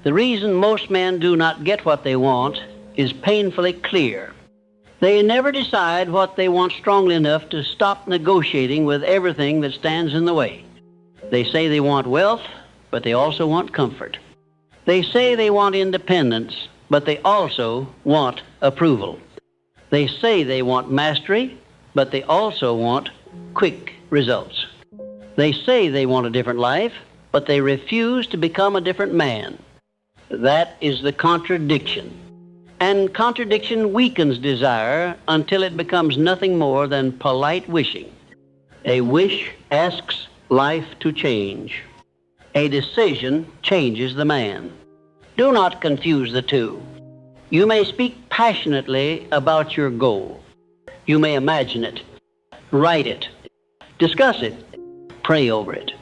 The reason most men do not get what they want is painfully clear. They never decide what they want strongly enough to stop negotiating with everything that stands in the way. They say they want wealth, but they also want comfort. They say they want independence, but they also want approval. They say they want mastery, but they also want quick results. They say they want a different life, but they refuse to become a different man. That is the contradiction. And contradiction weakens desire until it becomes nothing more than polite wishing. A wish asks life to change. A decision changes the man. Do not confuse the two. You may speak passionately about your goal. You may imagine it, write it, discuss it, pray over it.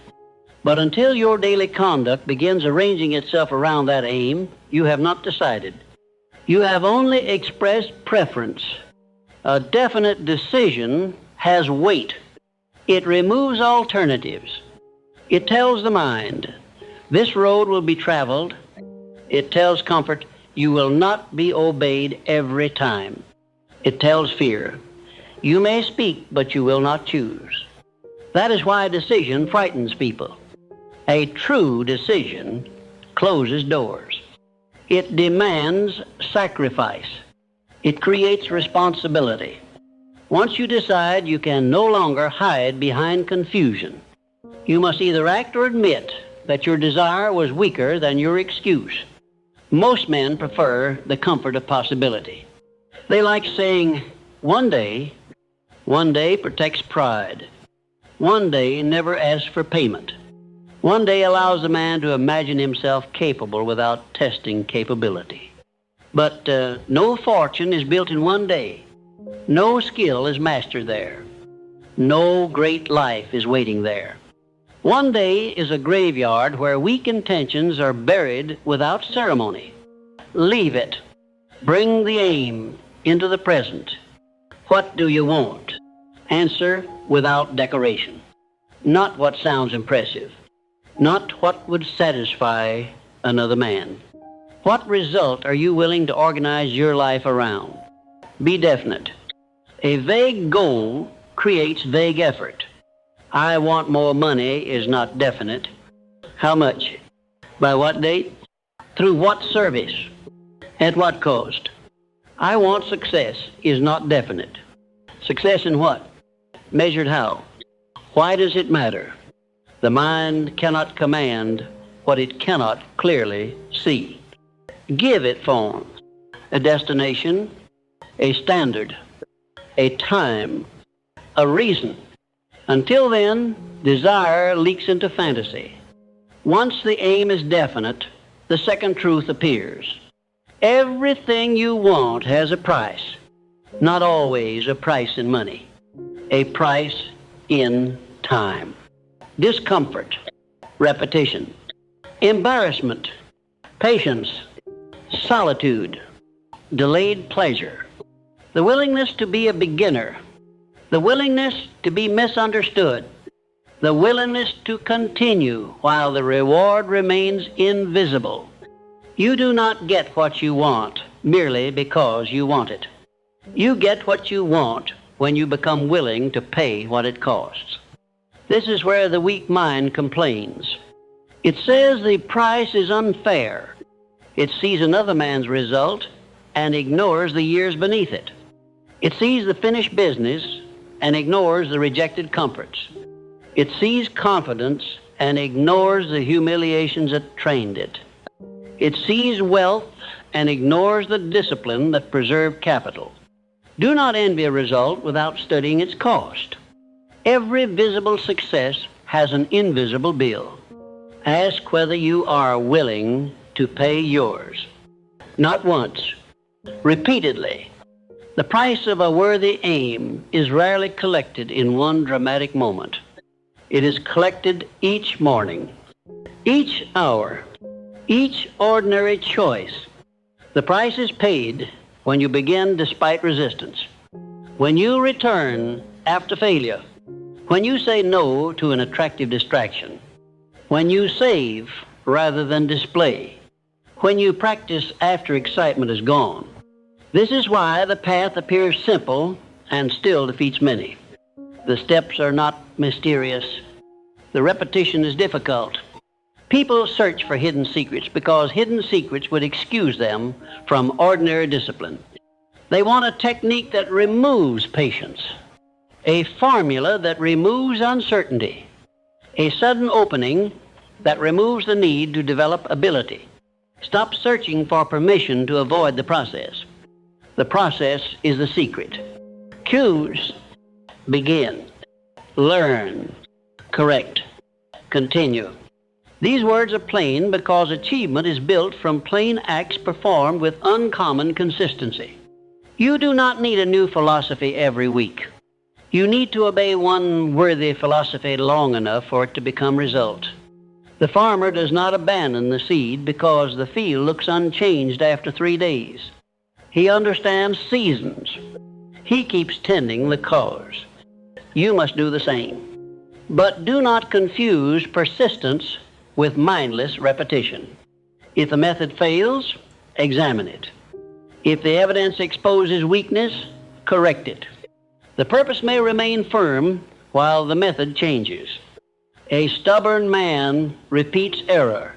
But until your daily conduct begins arranging itself around that aim, you have not decided. You have only expressed preference. A definite decision has weight. It removes alternatives. It tells the mind, this road will be traveled. It tells comfort, you will not be obeyed every time. It tells fear, you may speak, but you will not choose. That is why decision frightens people. A true decision closes doors. It demands sacrifice. It creates responsibility. Once you decide, you can no longer hide behind confusion. You must either act or admit that your desire was weaker than your excuse. Most men prefer the comfort of possibility. They like saying, one day protects pride. One day never asks for payment. One day allows a man to imagine himself capable without testing capability. But no fortune is built in one day. No skill is mastered there. No great life is waiting there. One day is a graveyard where weak intentions are buried without ceremony. Leave it. Bring the aim into the present. What do you want? Answer without decoration. Not what sounds impressive. Not what would satisfy another man. What result are you willing to organize your life around? Be definite. A vague goal creates vague effort. I want more money is not definite. How much? By what date? Through what service? At what cost? I want success is not definite. Success in what? Measured how? Why does it matter? The mind cannot command what it cannot clearly see. Give it form, a destination, a standard, a time, a reason. Until then, desire leaks into fantasy. Once the aim is definite, the second truth appears. Everything you want has a price, not always a price in money, a price in time. Discomfort, repetition, embarrassment, patience, solitude, delayed pleasure, the willingness to be a beginner, the willingness to be misunderstood, the willingness to continue while the reward remains invisible. You do not get what you want merely because you want it. You get what you want when you become willing to pay what it costs. This is where the weak mind complains. It says the price is unfair. It sees another man's result and ignores the years beneath it. It sees the finished business and ignores the rejected comforts. It sees confidence and ignores the humiliations that trained it. It sees wealth and ignores the discipline that preserved capital. Do not envy a result without studying its cost. Every visible success has an invisible bill. Ask whether you are willing to pay yours. Not once, repeatedly. The price of a worthy aim is rarely collected in one dramatic moment. It is collected each morning, each hour, each ordinary choice. The price is paid when you begin despite resistance, when you return after failure, when you say no to an attractive distraction, when you save rather than display, when you practice after excitement is gone. This is why the path appears simple and still defeats many. The steps are not mysterious. The repetition is difficult. People search for hidden secrets because hidden secrets would excuse them from ordinary discipline. They want a technique that removes patience, a formula that removes uncertainty, a sudden opening that removes the need to develop ability. Stop searching for permission to avoid the process. The process is the secret. Choose, begin, learn, correct, continue. These words are plain because achievement is built from plain acts performed with uncommon consistency. You do not need a new philosophy every week. You need to obey one worthy philosophy long enough for it to become result. The farmer does not abandon the seed because the field looks unchanged after 3 days. He understands seasons. He keeps tending the cause. You must do the same. But do not confuse persistence with mindless repetition. If the method fails, examine it. If the evidence exposes weakness, correct it. The purpose may remain firm while the method changes. A stubborn man repeats error.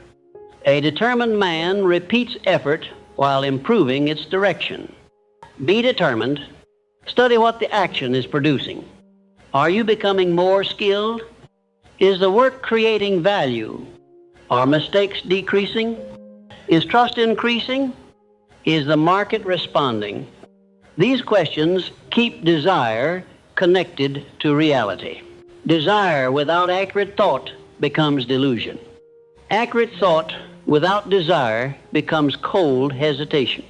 A determined man repeats effort while improving its direction. Be determined. Study what the action is producing. Are you becoming more skilled? Is the work creating value? Are mistakes decreasing? Is trust increasing? Is the market responding? These questions keep desire connected to reality. Desire without accurate thought becomes delusion. Accurate thought without desire becomes cold hesitation.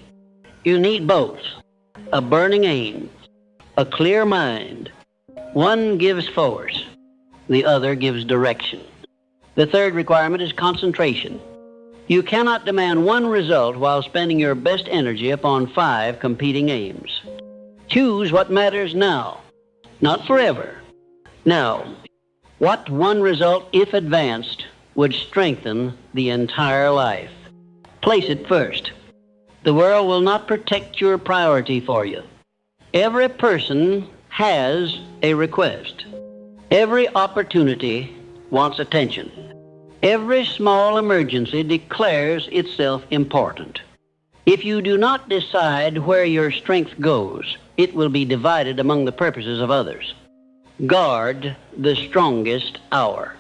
You need both. A burning aim, a clear mind. One gives force, the other gives direction. The third requirement is concentration. You cannot demand one result while spending your best energy upon 5 competing aims. Choose what matters now, not forever. Now, what one result, if advanced, would strengthen the entire life? Place it first. The world will not protect your priority for you. Every person has a request. Every opportunity wants attention. Every small emergency declares itself important. If you do not decide where your strength goes, it will be divided among the purposes of others. Guard the strongest hour.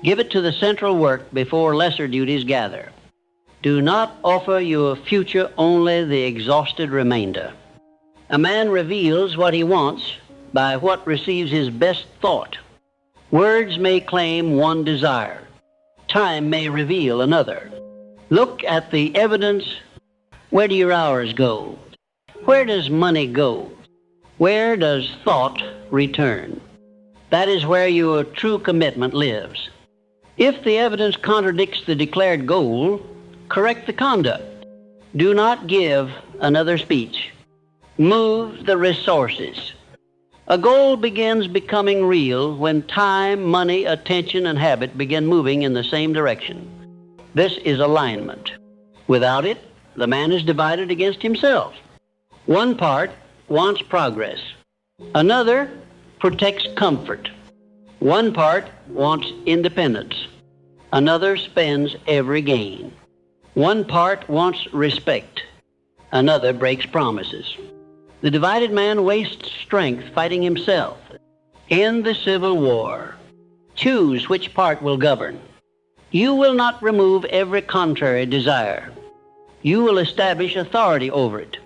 Give it to the central work before lesser duties gather. Do not offer your future only the exhausted remainder. A man reveals what he wants by what receives his best thought. Words may claim one desire. Time may reveal another. Look at the evidence. Where do your hours go? Where does money go? Where does thought return? That is where your true commitment lives. If the evidence contradicts the declared goal, correct the conduct. Do not give another speech. Move the resources. A goal begins becoming real when time, money, attention, and habit begin moving in the same direction. This is alignment. Without it, the man is divided against himself. One part wants progress. Another protects comfort. One part wants independence. Another spends every gain. One part wants respect. Another breaks promises. The divided man wastes strength fighting himself. End the civil war. Choose which part will govern. You will not remove every contrary desire. You will establish authority over it.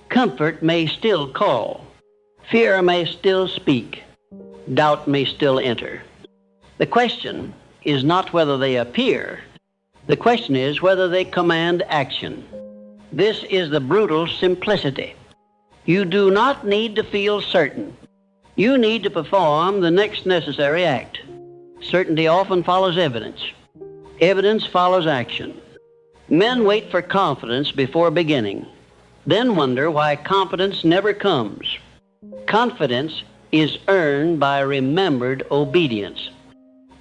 Comfort may still call. Fear may still speak. Doubt may still enter. The question is not whether they appear. The question is whether they command action. This is the brutal simplicity. You do not need to feel certain. You need to perform the next necessary act. Certainty often follows evidence. Evidence follows action. Men wait for confidence before beginning, then wonder why confidence never comes. Confidence is earned by remembered obedience.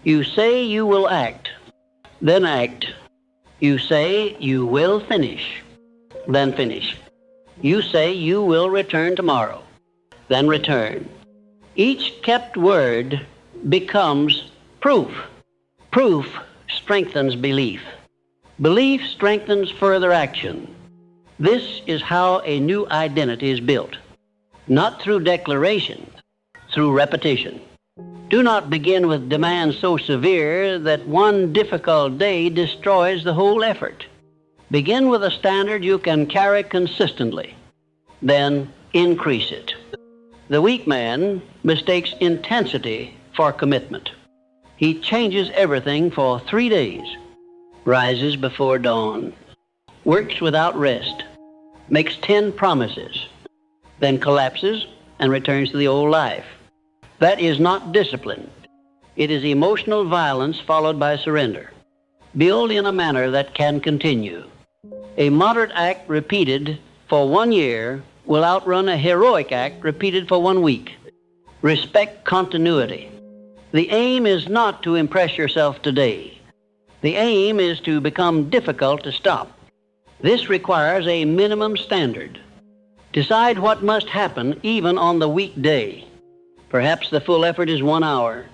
You say you will act, then act, You say you will finish, then finish. You say you will return tomorrow, then return. Each kept word becomes proof. Proof strengthens belief. Belief strengthens further action. This is how a new identity is built. Not through declaration, through repetition. Do not begin with demands so severe that one difficult day destroys the whole effort. Begin with a standard you can carry consistently, then increase it. The weak man mistakes intensity for commitment. He changes everything for 3 days, rises before dawn, works without rest, makes 10 promises, then collapses and returns to the old life. That is not discipline. It is emotional violence followed by surrender. Build in a manner that can continue. A moderate act repeated for 1 year will outrun a heroic act repeated for 1 week. Respect continuity. The aim is not to impress yourself today. The aim is to become difficult to stop. This requires a minimum standard. Decide what must happen even on the weekday. Perhaps the full effort is 1 hour.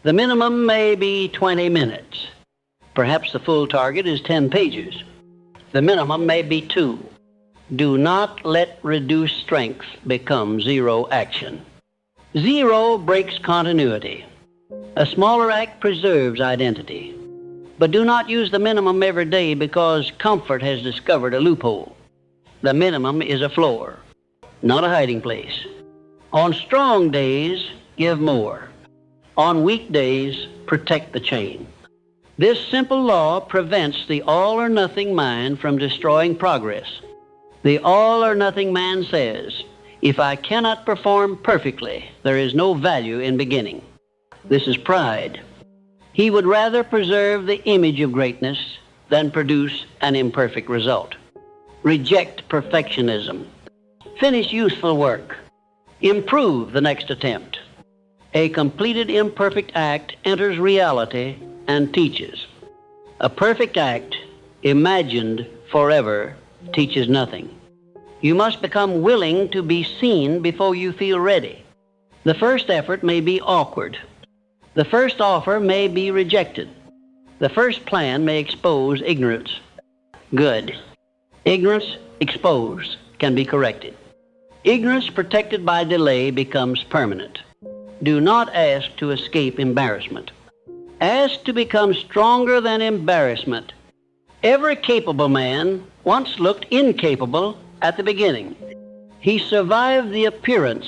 The minimum may be 20 minutes. Perhaps the full target is 10 pages. The minimum may be 2. Do not let reduced strength become zero action. Zero breaks continuity. A smaller act preserves identity. But do not use the minimum every day because comfort has discovered a loophole. The minimum is a floor, not a hiding place. On strong days, give more. On weak days, protect the chain. This simple law prevents the all-or-nothing mind from destroying progress. The all-or-nothing man says, if I cannot perform perfectly, there is no value in beginning. This is pride. He would rather preserve the image of greatness than produce an imperfect result. Reject perfectionism. Finish useful work. Improve the next attempt. A completed imperfect act enters reality and teaches. A perfect act, imagined forever, teaches nothing. You must become willing to be seen before you feel ready. The first effort may be awkward. The first offer may be rejected. The first plan may expose ignorance. Good. Ignorance exposed can be corrected. Ignorance protected by delay becomes permanent. Do not ask to escape embarrassment. Ask to become stronger than embarrassment. Every capable man once looked incapable at the beginning. He survived the appearance.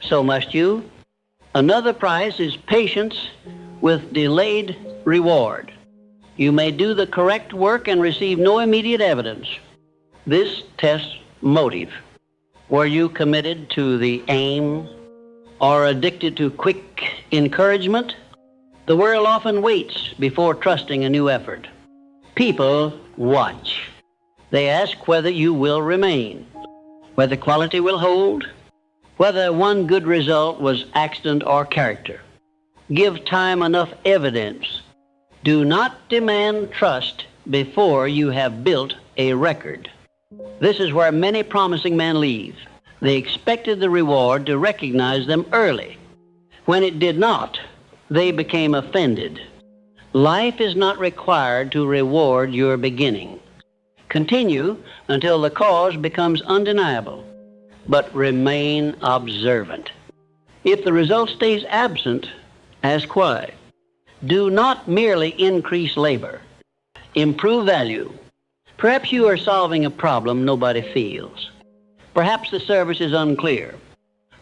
So must you. Another price is patience with delayed reward. You may do the correct work and receive no immediate evidence. This tests motive. Were you committed to the aim or addicted to quick encouragement? The world often waits before trusting a new effort. People watch. They ask whether you will remain, whether quality will hold, whether one good result was accident or character. Give time enough evidence. Do not demand trust before you have built a record. This is where many promising men leave. They expected the reward to recognize them early. When it did not, they became offended. Life is not required to reward your beginning. Continue until the cause becomes undeniable, but remain observant. If the result stays absent, ask why. Do not merely increase labor. Improve value. Perhaps you are solving a problem nobody feels. Perhaps the service is unclear.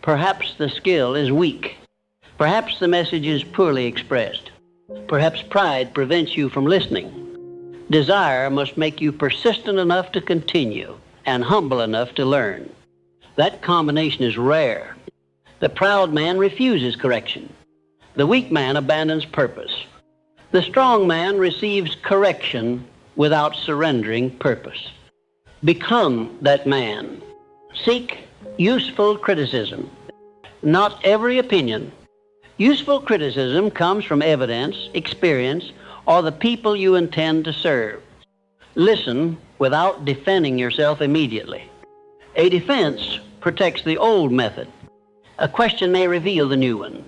Perhaps the skill is weak. Perhaps the message is poorly expressed. Perhaps pride prevents you from listening. Desire must make you persistent enough to continue and humble enough to learn. That combination is rare. The proud man refuses correction. The weak man abandons purpose. The strong man receives correction without surrendering purpose. Become that man. Seek useful criticism. Not every opinion. Useful criticism comes from evidence, experience, or the people you intend to serve. Listen without defending yourself immediately. A defense protects the old method. A question may reveal the new one.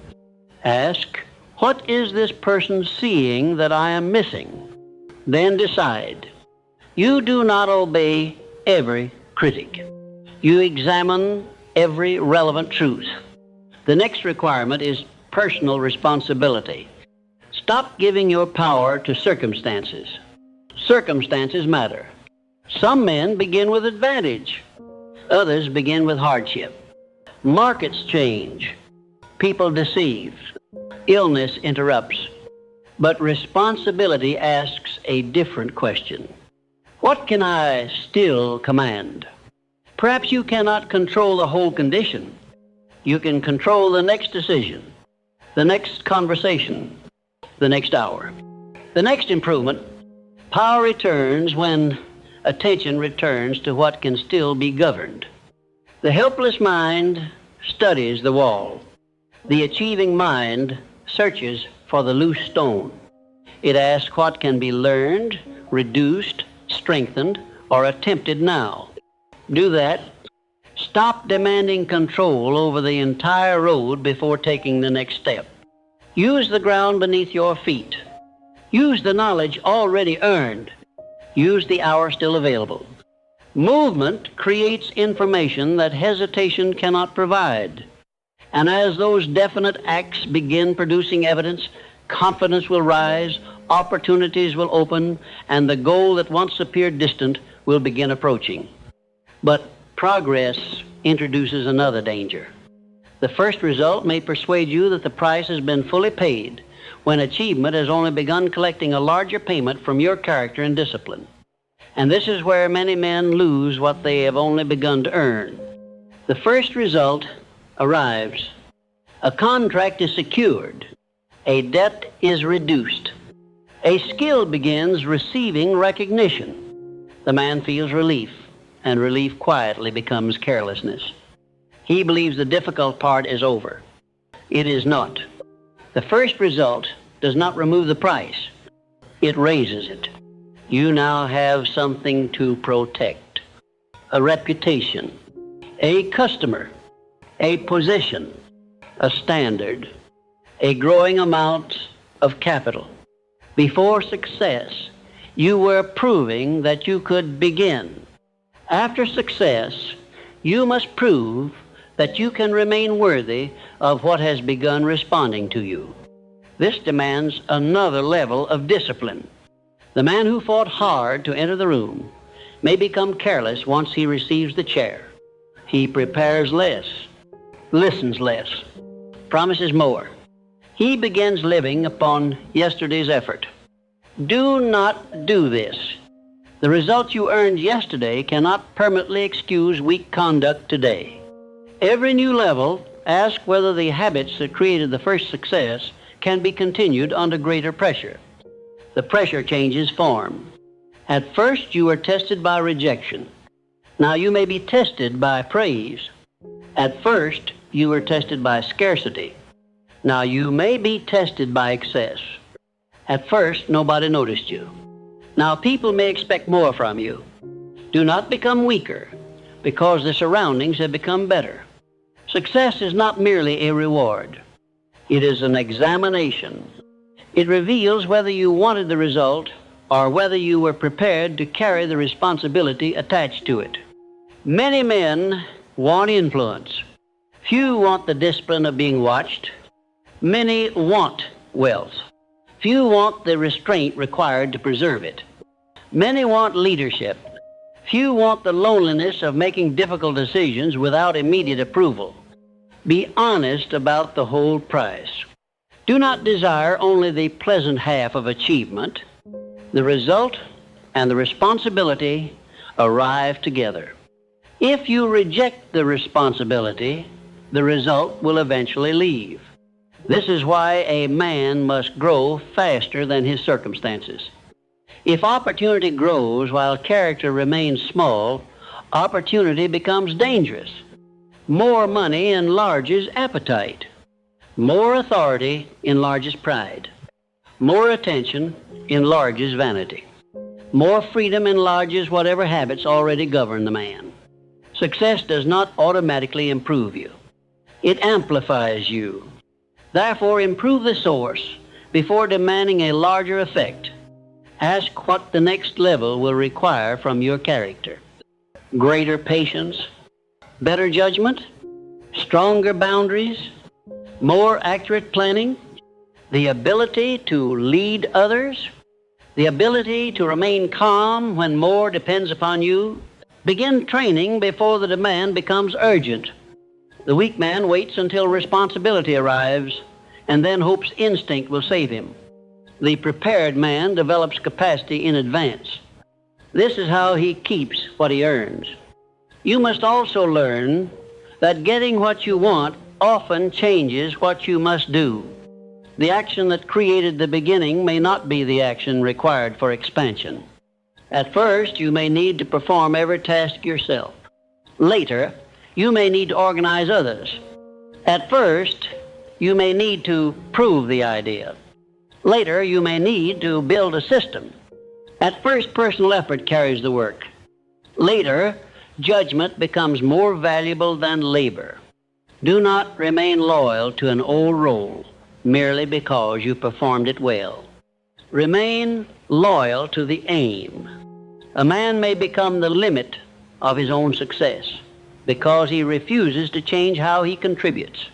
Ask, what is this person seeing that I am missing? Then decide. You do not obey every critic. You examine every relevant truth. The next requirement is personal responsibility. Stop giving your power to circumstances. Circumstances matter. Some men begin with advantage. Others begin with hardship. Markets change. People deceive. Illness interrupts. But responsibility asks a different question. What can I still command? Perhaps you cannot control the whole condition. You can control the next decision, the next conversation, the next hour. The next improvement, power returns when attention returns to what can still be governed. The helpless mind studies the wall. The achieving mind searches for the loose stone. It asks what can be learned, reduced, strengthened, or attempted now. Do that. Stop demanding control over the entire road before taking the next step. Use the ground beneath your feet. Use the knowledge already earned. Use the hour still available. Movement creates information that hesitation cannot provide. And as those definite acts begin producing evidence, confidence will rise, opportunities will open, and the goal that once appeared distant will begin approaching. But progress introduces another danger. The first result may persuade you that the price has been fully paid, when achievement has only begun collecting a larger payment from your character and discipline. And this is where many men lose what they have only begun to earn. The first result arrives. A contract is secured. A debt is reduced. A skill begins receiving recognition. The man feels relief, and relief quietly becomes carelessness. He believes the difficult part is over. It is not. The first result does not remove the price. It raises it. You now have something to protect. A reputation, a customer, a position, a standard, a growing amount of capital. Before success, you were proving that you could begin. After success, you must prove that you can remain worthy of what has begun responding to you. This demands another level of discipline. The man who fought hard to enter the room may become careless once he receives the chair. He prepares less, listens less, promises more. He begins living upon yesterday's effort. Do not do this. The results you earned yesterday cannot permanently excuse weak conduct today. Every new level asks whether the habits that created the first success can be continued under greater pressure. The pressure changes form. At first, you were tested by rejection. Now you may be tested by praise. At first, you were tested by scarcity. Now you may be tested by excess. At first, nobody noticed you. Now people may expect more from you. Do not become weaker because the surroundings have become better. Success is not merely a reward. It is an examination. It reveals whether you wanted the result or whether you were prepared to carry the responsibility attached to it. Many men want influence. Few want the discipline of being watched. Many want wealth. Few want the restraint required to preserve it. Many want leadership. Few want the loneliness of making difficult decisions without immediate approval. Be honest about the whole price. Do not desire only the pleasant half of achievement. The result and the responsibility arrive together. If you reject the responsibility, the result will eventually leave. This is why a man must grow faster than his circumstances. If opportunity grows while character remains small, opportunity becomes dangerous. More money enlarges appetite. More authority enlarges pride. More attention enlarges vanity. More freedom enlarges whatever habits already govern the man. Success does not automatically improve you. It amplifies you. Therefore, improve the source before demanding a larger effect. Ask what the next level will require from your character. Greater patience, better judgment, stronger boundaries, more accurate planning, the ability to lead others, the ability to remain calm when more depends upon you. Begin training before the demand becomes urgent. The weak man waits until responsibility arrives and then hopes instinct will save him. The prepared man develops capacity in advance. This is how he keeps what he earns. You must also learn that getting what you want often changes what you must do. The action that created the beginning may not be the action required for expansion. At first, you may need to perform every task yourself. Later, you may need to organize others. At first, you may need to prove the idea. Later, you may need to build a system. At first, personal effort carries the work. Later, judgment becomes more valuable than labor. Do not remain loyal to an old role merely because you performed it well. Remain loyal to the aim. A man may become the limit of his own success because he refuses to change how he contributes.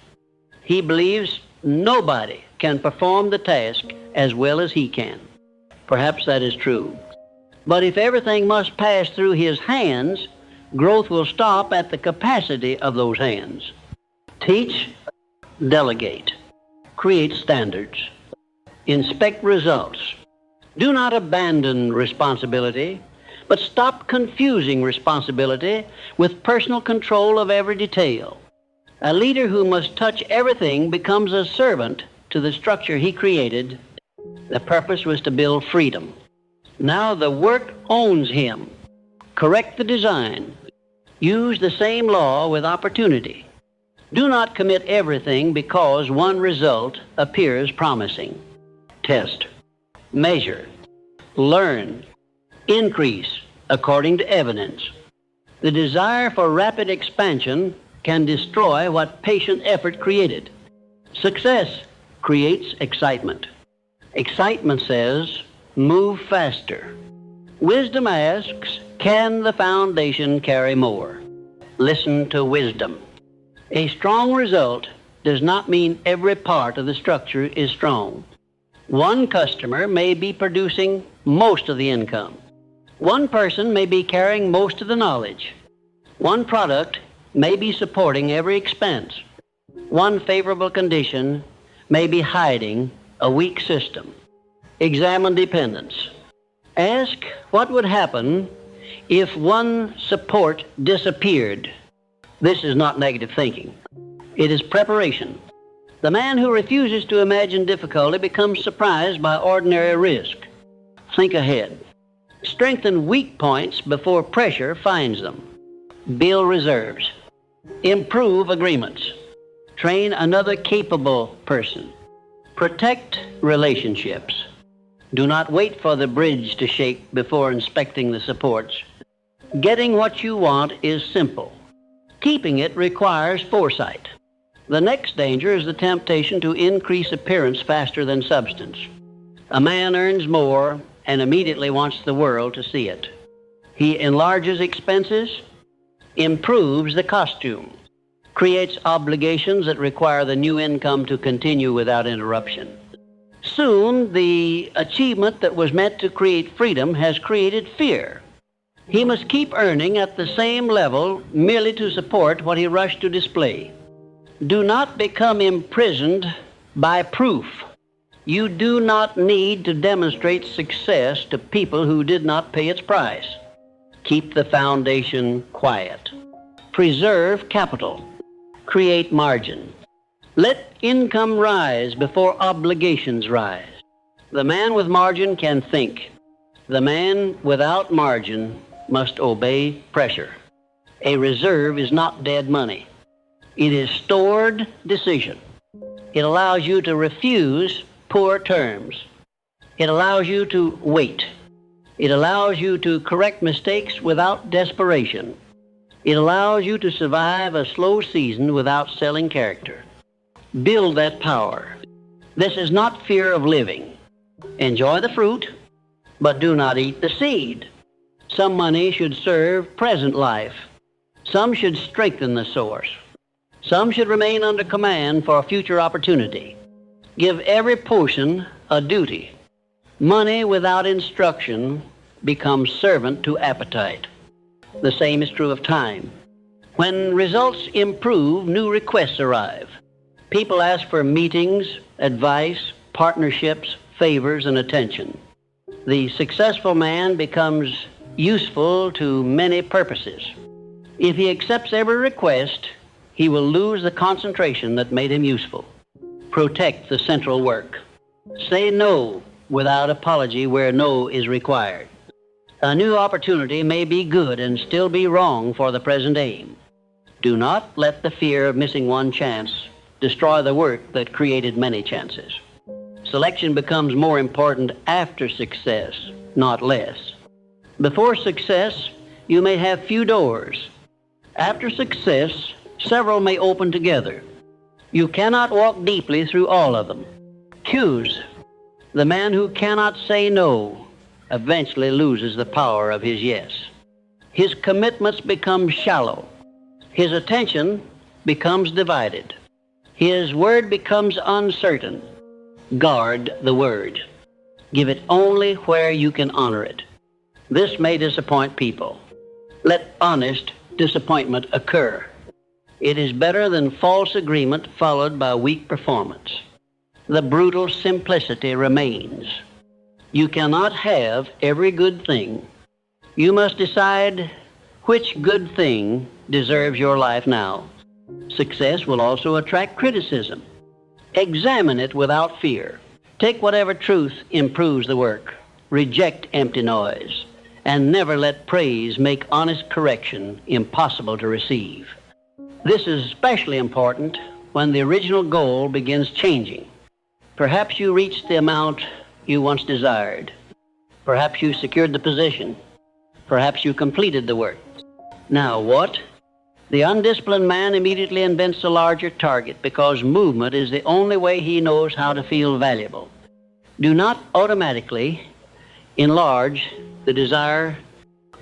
He believes nobody can perform the task as well as he can. Perhaps that is true. But if everything must pass through his hands, growth will stop at the capacity of those hands. Teach, delegate, create standards, inspect results. Do not abandon responsibility, but stop confusing responsibility with personal control of every detail. A leader who must touch everything becomes a servant to the structure he created. The purpose was to build freedom. Now the work owns him. Correct the design. Use the same law with opportunity. Do not commit everything because one result appears promising. Test, measure, learn, increase according to evidence. The desire for rapid expansion can destroy what patient effort created. Success creates excitement. Excitement says, move faster. Wisdom asks, can the foundation carry more? Listen to wisdom. A strong result does not mean every part of the structure is strong. One customer may be producing most of the income. One person may be carrying most of the knowledge. One product may be supporting every expense. One favorable condition may be hiding a weak system. Examine dependence. Ask what would happen if one support disappeared. This is not negative thinking. It is preparation. The man who refuses to imagine difficulty becomes surprised by ordinary risk. Think ahead. Strengthen weak points before pressure finds them. Build reserves. Improve agreements. Train another capable person. Protect relationships. Do not wait for the bridge to shake before inspecting the supports. Getting what you want is simple. Keeping it requires foresight. The next danger is the temptation to increase appearance faster than substance. A man earns more and immediately wants the world to see it. He enlarges expenses, improves the costume, creates obligations that require the new income to continue without interruption. Soon, the achievement that was meant to create freedom has created fear. He must keep earning at the same level merely to support what he rushed to display. Do not become imprisoned by proof. You do not need to demonstrate success to people who did not pay its price. Keep the foundation quiet. Preserve capital. Create margin. Let income rise before obligations rise. The man with margin can think. The man without margin must obey pressure. A reserve is not dead money. It is stored decision. It allows you to refuse poor terms. It allows you to wait. It allows you to correct mistakes without desperation. It allows you to survive a slow season without selling character. Build that power. This is not fear of living. Enjoy the fruit, but do not eat the seed. Some money should serve present life. Some should strengthen the source. Some should remain under command for a future opportunity. Give every portion a duty. Money without instruction becomes servant to appetite. The same is true of time. When results improve, new requests arrive. People ask for meetings, advice, partnerships, favors, and attention. The successful man becomes useful to many purposes. If he accepts every request, he will lose the concentration that made him useful. Protect the central work. Say no without apology where no is required. A new opportunity may be good and still be wrong for the present aim. Do not let the fear of missing one chance destroy the work that created many chances. Selection becomes more important after success, not less. Before success, you may have few doors. After success, several may open together. You cannot walk deeply through all of them. Choose. The man who cannot say no eventually loses the power of his yes. His commitments become shallow. His attention becomes divided. His word becomes uncertain. Guard the word. Give it only where you can honor it. This may disappoint people. Let honest disappointment occur. It is better than false agreement followed by weak performance. The brutal simplicity remains. You cannot have every good thing. You must decide which good thing deserves your life now. Success will also attract criticism. Examine it without fear. Take whatever truth improves the work. Reject empty noise. And never let praise make honest correction impossible to receive. This is especially important when the original goal begins changing. Perhaps you reached the amount you once desired. Perhaps you secured the position. Perhaps you completed the work. Now what? The undisciplined man immediately invents a larger target because movement is the only way he knows how to feel valuable. Do not automatically enlarge the desire.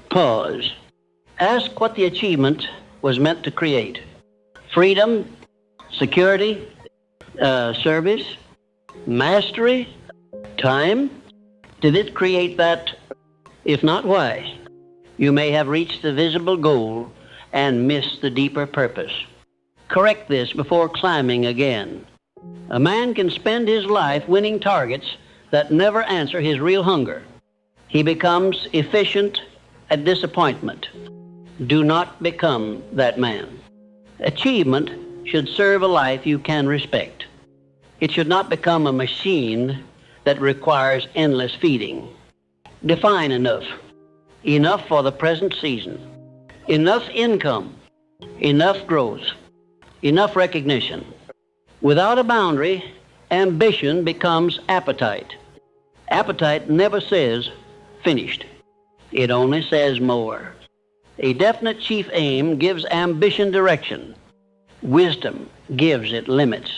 Pause. Ask what the achievement was meant to create. Freedom, security, service, mastery, time. Did it create that? If not, why? You may have reached the visible goal and missed the deeper purpose. Correct this before climbing again. A man can spend his life winning targets that never answer his real hunger. He becomes efficient at disappointment. Do not become that man. Achievement should serve a life you can respect. It should not become a machine that requires endless feeding. Define enough. Enough for the present season. Enough income. Enough growth. Enough recognition. Without a boundary, ambition becomes appetite. Appetite never says finished. It only says more. A definite chief aim gives ambition direction. Wisdom gives it limits.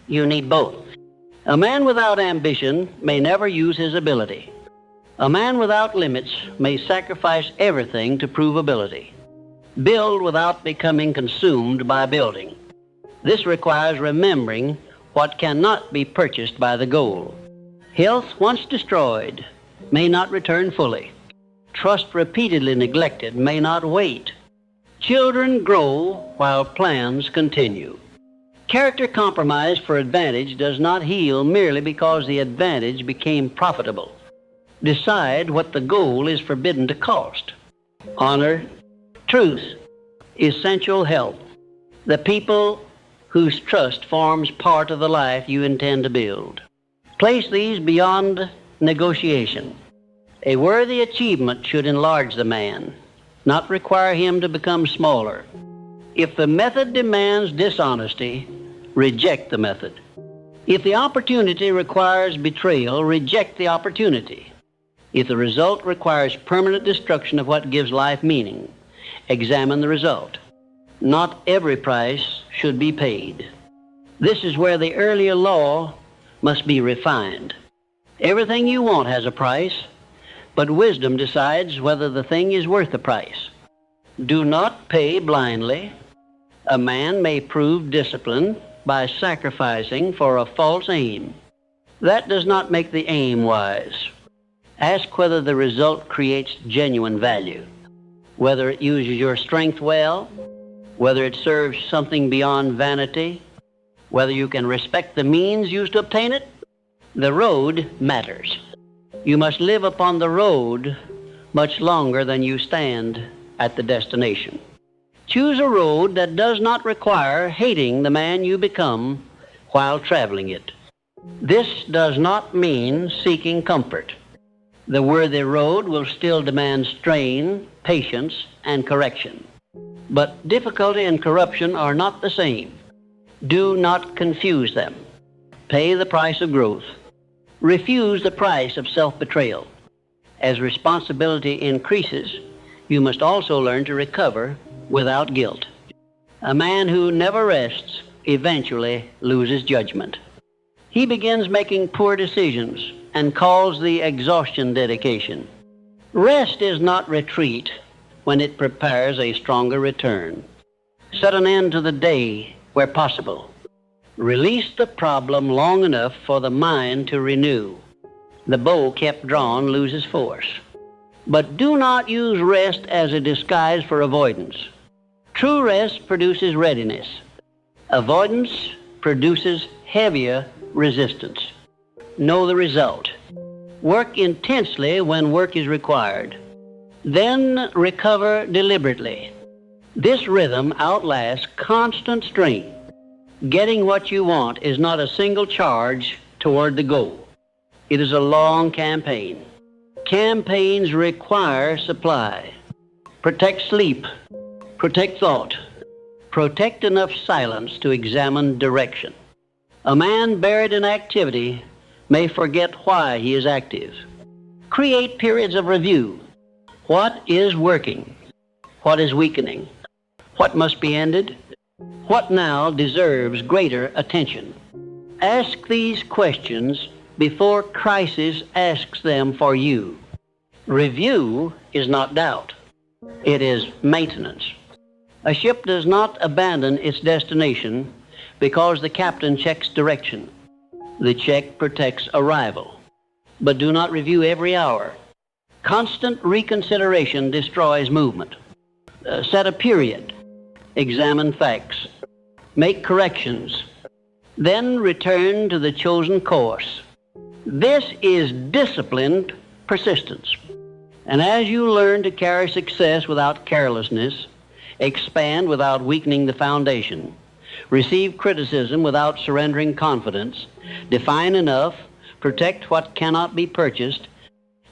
You need both. A man without ambition may never use his ability. A man without limits may sacrifice everything to prove ability. Build without becoming consumed by building. This requires remembering what cannot be purchased by the goal. Health once destroyed may not return fully. Trust repeatedly neglected may not wait. Children grow while plans continue. Character compromise for advantage does not heal merely because the advantage became profitable. Decide what the goal is forbidden to cost. Honor, truth, essential health. The people whose trust forms part of the life you intend to build. Place these beyond negotiation. A worthy achievement should enlarge the man, not require him to become smaller. If the method demands dishonesty, reject the method. If the opportunity requires betrayal, reject the opportunity. If the result requires permanent destruction of what gives life meaning, examine the result. Not every price should be paid. This is where the earlier law must be refined. Everything you want has a price, but wisdom decides whether the thing is worth the price. Do not pay blindly. A man may prove discipline by sacrificing for a false aim. That does not make the aim wise. Ask whether the result creates genuine value, whether it uses your strength well, whether it serves something beyond vanity, whether you can respect the means used to obtain it. The road matters. You must live upon the road much longer than you stand at the destination. Choose a road that does not require hating the man you become while traveling it. This does not mean seeking comfort. The worthy road will still demand strain, patience, and correction. But difficulty and corruption are not the same. Do not confuse them. Pay the price of growth. Refuse the price of self-betrayal. As responsibility increases, you must also learn to recover without guilt. A man who never rests eventually loses judgment. He begins making poor decisions and calls the exhaustion dedication. Rest is not retreat when it prepares a stronger return. Set an end to the day where possible. Release the problem long enough for the mind to renew. The bow kept drawn loses force. But do not use rest as a disguise for avoidance. True rest produces readiness. Avoidance produces heavier resistance. Know the result. Work intensely when work is required. Then recover deliberately. This rhythm outlasts constant strain. Getting what you want is not a single charge toward the goal. It is a long campaign. Campaigns require supply. Protect sleep. Protect thought. Protect enough silence to examine direction. A man buried in activity may forget why he is active. Create periods of review. What is working? What is weakening? What must be ended? What now deserves greater attention? Ask these questions before crisis asks them for you. Review is not doubt. It is maintenance. A ship does not abandon its destination because the captain checks direction. The check protects arrival. But do not review every hour. Constant reconsideration destroys movement. Set a period. Examine facts. Make corrections. Then return to the chosen course. This is disciplined persistence. And as you learn to carry success without carelessness, expand without weakening the foundation, receive criticism without surrendering confidence, define enough, protect what cannot be purchased,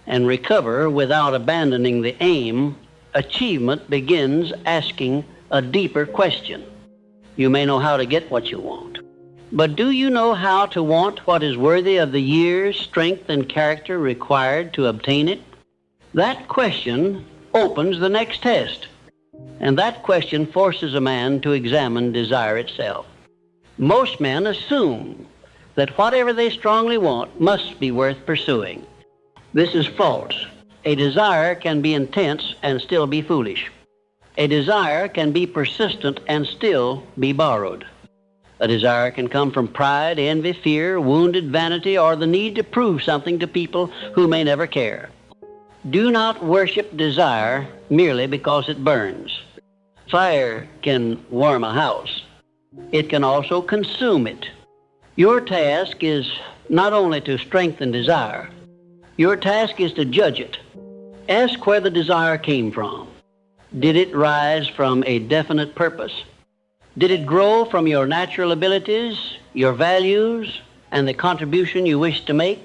and recover without abandoning the aim, achievement begins asking a deeper question. You may know how to get what you want, but do you know how to want what is worthy of the years, strength, and character required to obtain it? That question opens the next test, and that question forces a man to examine desire itself. Most men assume that whatever they strongly want must be worth pursuing. This is false. A desire can be intense and still be foolish. A desire can be persistent and still be borrowed. A desire can come from pride, envy, fear, wounded vanity, or the need to prove something to people who may never care. Do not worship desire merely because it burns. Fire can warm a house. It can also consume it. Your task is not only to strengthen desire, your task is to judge it. Ask where the desire came from. Did it rise from a definite purpose? Did it grow from your natural abilities, your values, and the contribution you wish to make?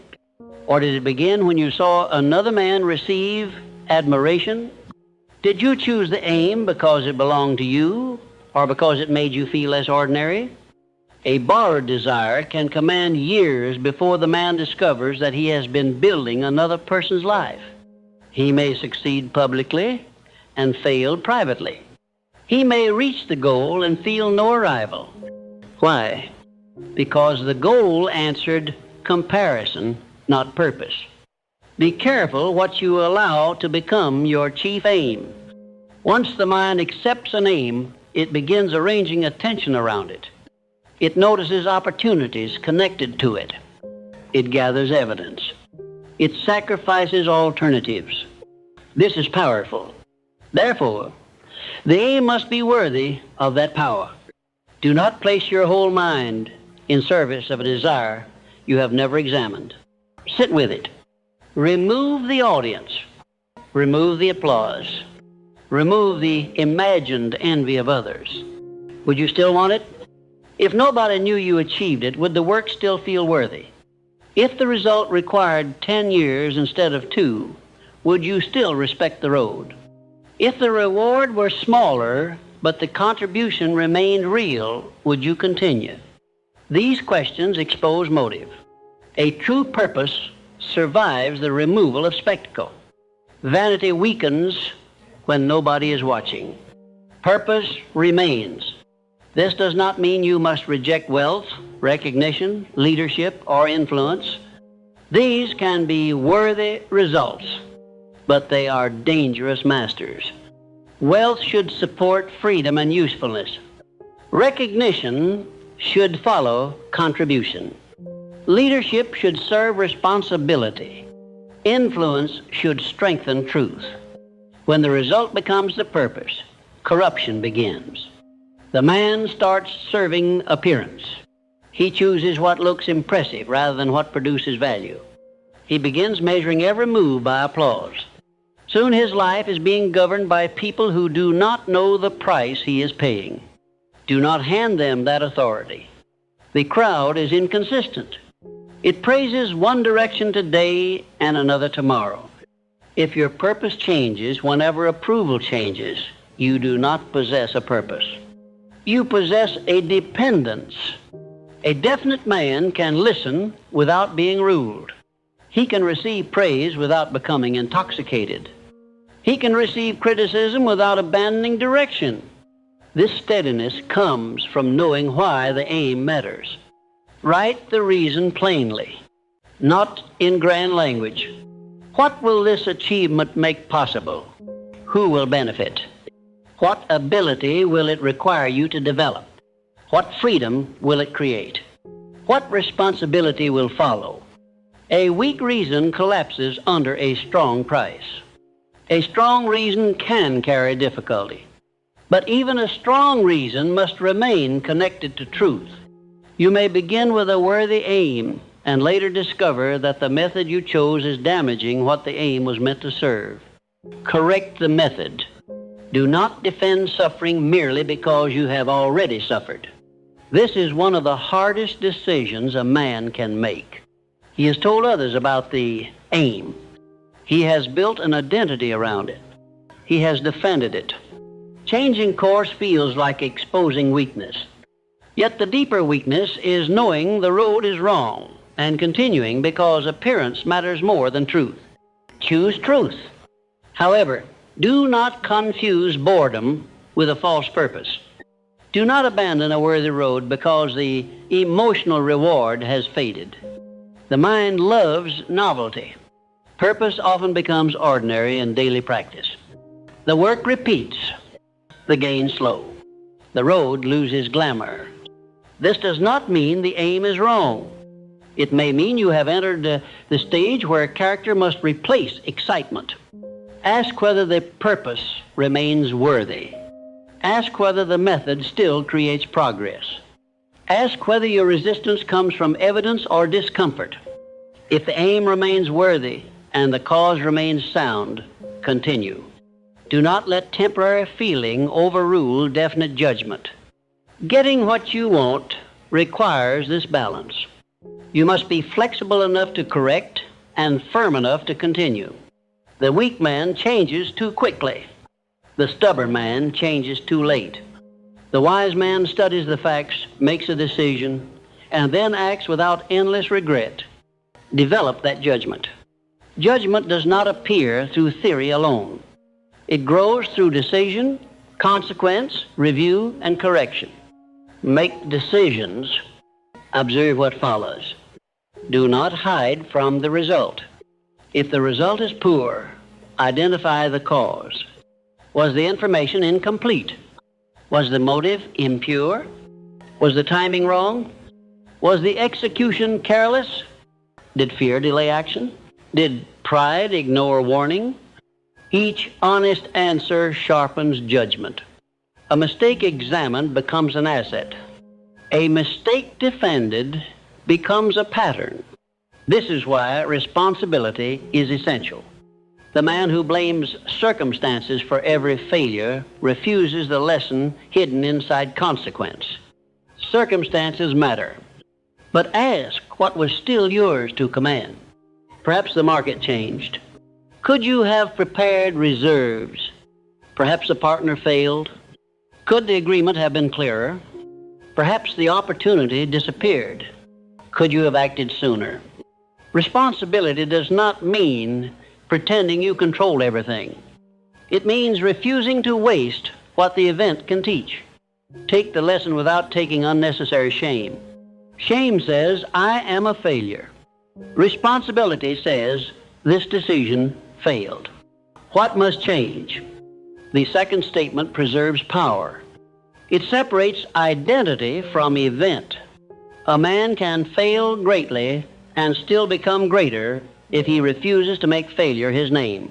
Or did it begin when you saw another man receive admiration? Did you choose the aim because it belonged to you, or because it made you feel less ordinary? A borrowed desire can command years before the man discovers that he has been building another person's life. He may succeed publicly and fail privately. He may reach the goal and feel no arrival. Why? Because the goal answered comparison, not purpose. Be careful what you allow to become your chief aim. Once the mind accepts an aim, it begins arranging attention around it. It notices opportunities connected to it. It gathers evidence. It sacrifices alternatives. This is powerful. Therefore, the aim must be worthy of that power. Do not place your whole mind in service of a desire you have never examined. Sit with it. Remove the audience. Remove the applause. Remove the imagined envy of others. Would you still want it? If nobody knew you achieved it, would the work still feel worthy? If the result required 10 years instead of 2, would you still respect the road? If the reward were smaller, but the contribution remained real, would you continue? These questions expose motive. A true purpose survives the removal of spectacle. Vanity weakens when nobody is watching. Purpose remains. This does not mean you must reject wealth, recognition, leadership, or influence. These can be worthy results, but they are dangerous masters. Wealth should support freedom and usefulness. Recognition should follow contribution. Leadership should serve responsibility. Influence should strengthen truth. When the result becomes the purpose, corruption begins. The man starts serving appearance. He chooses what looks impressive rather than what produces value. He begins measuring every move by applause. Soon his life is being governed by people who do not know the price he is paying. Do not hand them that authority. The crowd is inconsistent. It praises one direction today and another tomorrow. If your purpose changes whenever approval changes, you do not possess a purpose. You possess a dependence. A definite man can listen without being ruled. He can receive praise without becoming intoxicated. He can receive criticism without abandoning direction. This steadiness comes from knowing why the aim matters. Write the reason plainly, not in grand language. What will this achievement make possible? Who will benefit? What ability will it require you to develop? What freedom will it create? What responsibility will follow? A weak reason collapses under a strong price. A strong reason can carry difficulty, but even a strong reason must remain connected to truth. You may begin with a worthy aim and later discover that the method you chose is damaging what the aim was meant to serve. Correct the method. Do not defend suffering merely because you have already suffered. This is one of the hardest decisions a man can make. He has told others about the aim. He has built an identity around it. He has defended it. Changing course feels like exposing weakness. Yet the deeper weakness is knowing the road is wrong and continuing because appearance matters more than truth. Choose truth. However, do not confuse boredom with a false purpose. Do not abandon a worthy road because the emotional reward has faded. The mind loves novelty. Purpose often becomes ordinary in daily practice. The work repeats. The gain slow. The road loses glamour. This does not mean the aim is wrong. It may mean you have entered the stage where character must replace excitement. Ask whether the purpose remains worthy. Ask whether the method still creates progress. Ask whether your resistance comes from evidence or discomfort. If the aim remains worthy and the cause remains sound, continue. Do not let temporary feeling overrule definite judgment. Getting what you want requires this balance. You must be flexible enough to correct and firm enough to continue. The weak man changes too quickly. The stubborn man changes too late. The wise man studies the facts, makes a decision, and then acts without endless regret. Develop that judgment. Judgment does not appear through theory alone. It grows through decision, consequence, review, and correction. Make decisions. Observe what follows. Do not hide from the result. If the result is poor, identify the cause. Was the information incomplete? Was the motive impure? Was the timing wrong? Was the execution careless? Did fear delay action? Did pride ignore warning? Each honest answer sharpens judgment. A mistake examined becomes an asset. A mistake defended becomes a pattern. This is why responsibility is essential. The man who blames circumstances for every failure refuses the lesson hidden inside consequence. Circumstances matter, but ask what was still yours to command. Perhaps the market changed. Could you have prepared reserves? Perhaps the partner failed. Could the agreement have been clearer? Perhaps the opportunity disappeared. Could you have acted sooner? Responsibility does not mean pretending you control everything. It means refusing to waste what the event can teach. Take the lesson without taking unnecessary shame. Shame says, I am a failure. Responsibility says, this decision failed. What must change? The second statement preserves power. It separates identity from event. A man can fail greatly and still become greater if he refuses to make failure his name.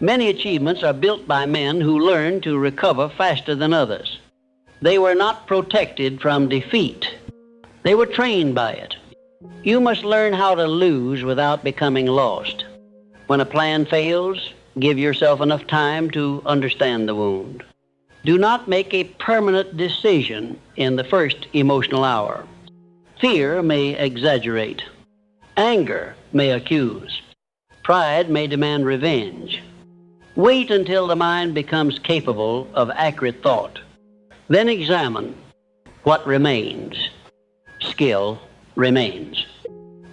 Many achievements are built by men who learn to recover faster than others. They were not protected from defeat. They were trained by it. You must learn how to lose without becoming lost. When a plan fails, give yourself enough time to understand the wound. Do not make a permanent decision in the first emotional hour. Fear may exaggerate. Anger may accuse. Pride may demand revenge. Wait until the mind becomes capable of accurate thought. Then examine what remains. Skill remains.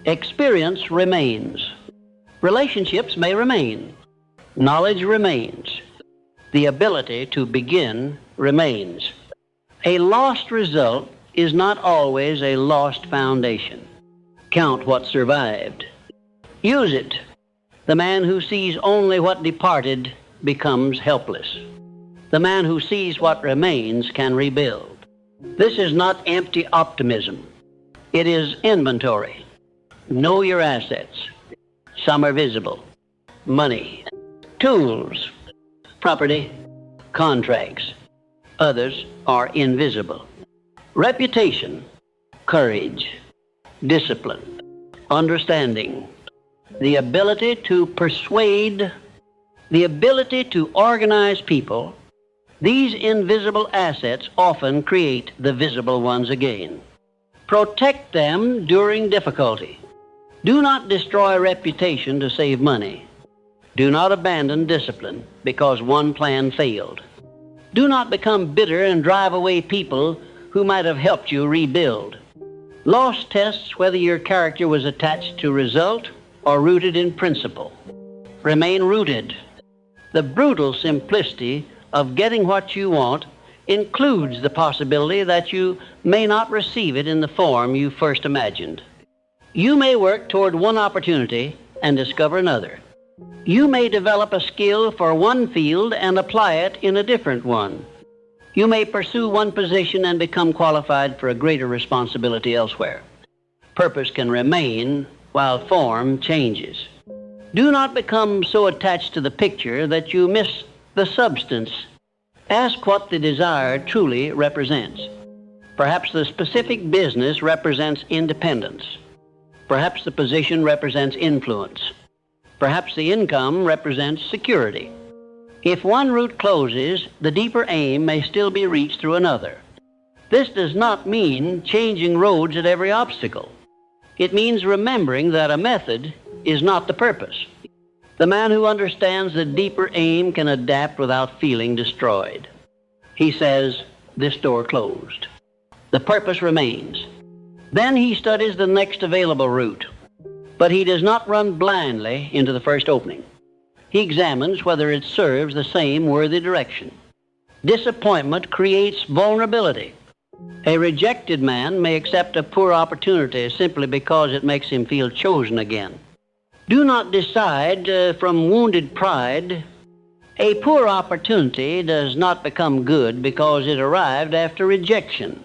Experience remains. Relationships may remain. Knowledge remains. The ability to begin remains. A lost result is not always a lost foundation. Count what survived. Use it. The man who sees only what departed becomes helpless. The man who sees what remains can rebuild. This is not empty optimism. It is inventory. Know your assets. Some are visible. Money, tools, property, contracts. Others are invisible. Reputation, courage, discipline, understanding, the ability to persuade, the ability to organize people. These invisible assets often create the visible ones again. Protect them during difficulty. Do not destroy reputation to save money. Do not abandon discipline because one plan failed. Do not become bitter and drive away people who might have helped you rebuild. Loss tests whether your character was attached to result or rooted in principle. Remain rooted. The brutal simplicity of getting what you want includes the possibility that you may not receive it in the form you first imagined. You may work toward one opportunity and discover another. You may develop a skill for one field and apply it in a different one. You may pursue one position and become qualified for a greater responsibility elsewhere. Purpose can remain while form changes. Do not become so attached to the picture that you miss the substance. Ask what the desire truly represents. Perhaps the specific business represents independence. Perhaps the position represents influence. Perhaps the income represents security. If one route closes, the deeper aim may still be reached through another. This does not mean changing roads at every obstacle. It means remembering that a method is not the purpose. The man who understands the deeper aim can adapt without feeling destroyed. He says, this door closed. The purpose remains. Then he studies the next available route, but he does not run blindly into the first opening. He examines whether it serves the same worthy direction. Disappointment creates vulnerability. A rejected man may accept a poor opportunity simply because it makes him feel chosen again. Do not decide from wounded pride. A poor opportunity does not become good because it arrived after rejection.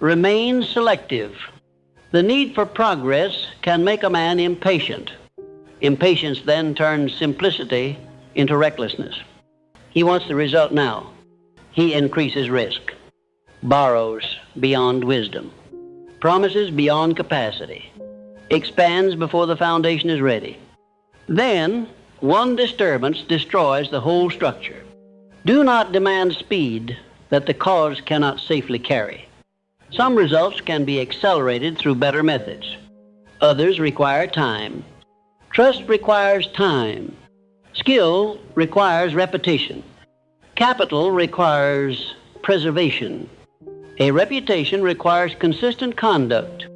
Remain selective. The need for progress can make a man impatient. Impatience then turns simplicity into recklessness. He wants the result now. He increases risk, borrows beyond wisdom, promises beyond capacity, expands before the foundation is ready. Then, one disturbance destroys the whole structure. Do not demand speed that the cause cannot safely carry. Some results can be accelerated through better methods. Others require time. Trust requires time. Skill requires repetition. Capital requires preservation. A reputation requires consistent conduct.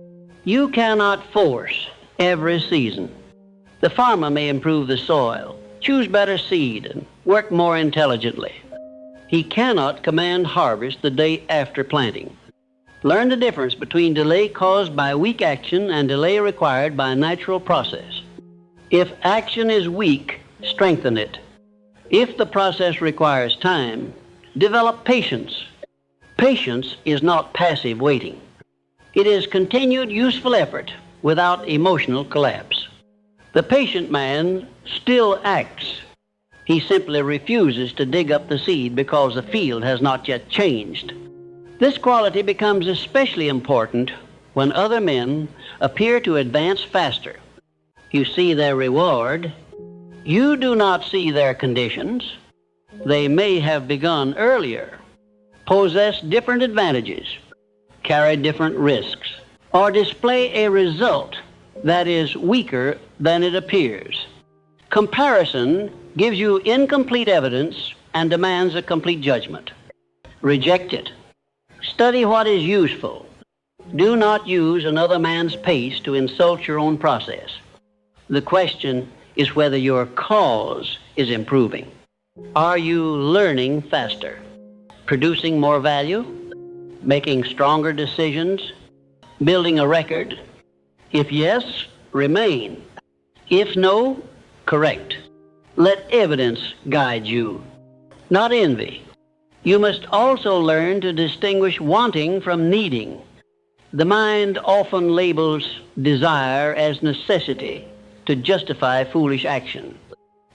You cannot force every season. The farmer may improve the soil, choose better seed, and work more intelligently. He cannot command harvest the day after planting. Learn the difference between delay caused by weak action and delay required by natural process. If action is weak, strengthen it. If the process requires time, develop patience. Patience is not passive waiting. It is continued useful effort without emotional collapse. The patient man still acts. He simply refuses to dig up the seed because the field has not yet changed. This quality becomes especially important when other men appear to advance faster. You see their reward. You do not see their conditions. They may have begun earlier, possess different advantages, carry different risks, or display a result that is weaker than it appears. Comparison gives you incomplete evidence and demands a complete judgment. Reject it. Study what is useful. Do not use another man's pace to insult your own process. The question is whether your cause is improving. Are you learning faster, producing more value, making stronger decisions, building a record? If yes, remain. If no, correct. Let evidence guide you, not envy. You must also learn to distinguish wanting from needing. The mind often labels desire as necessity to justify foolish action.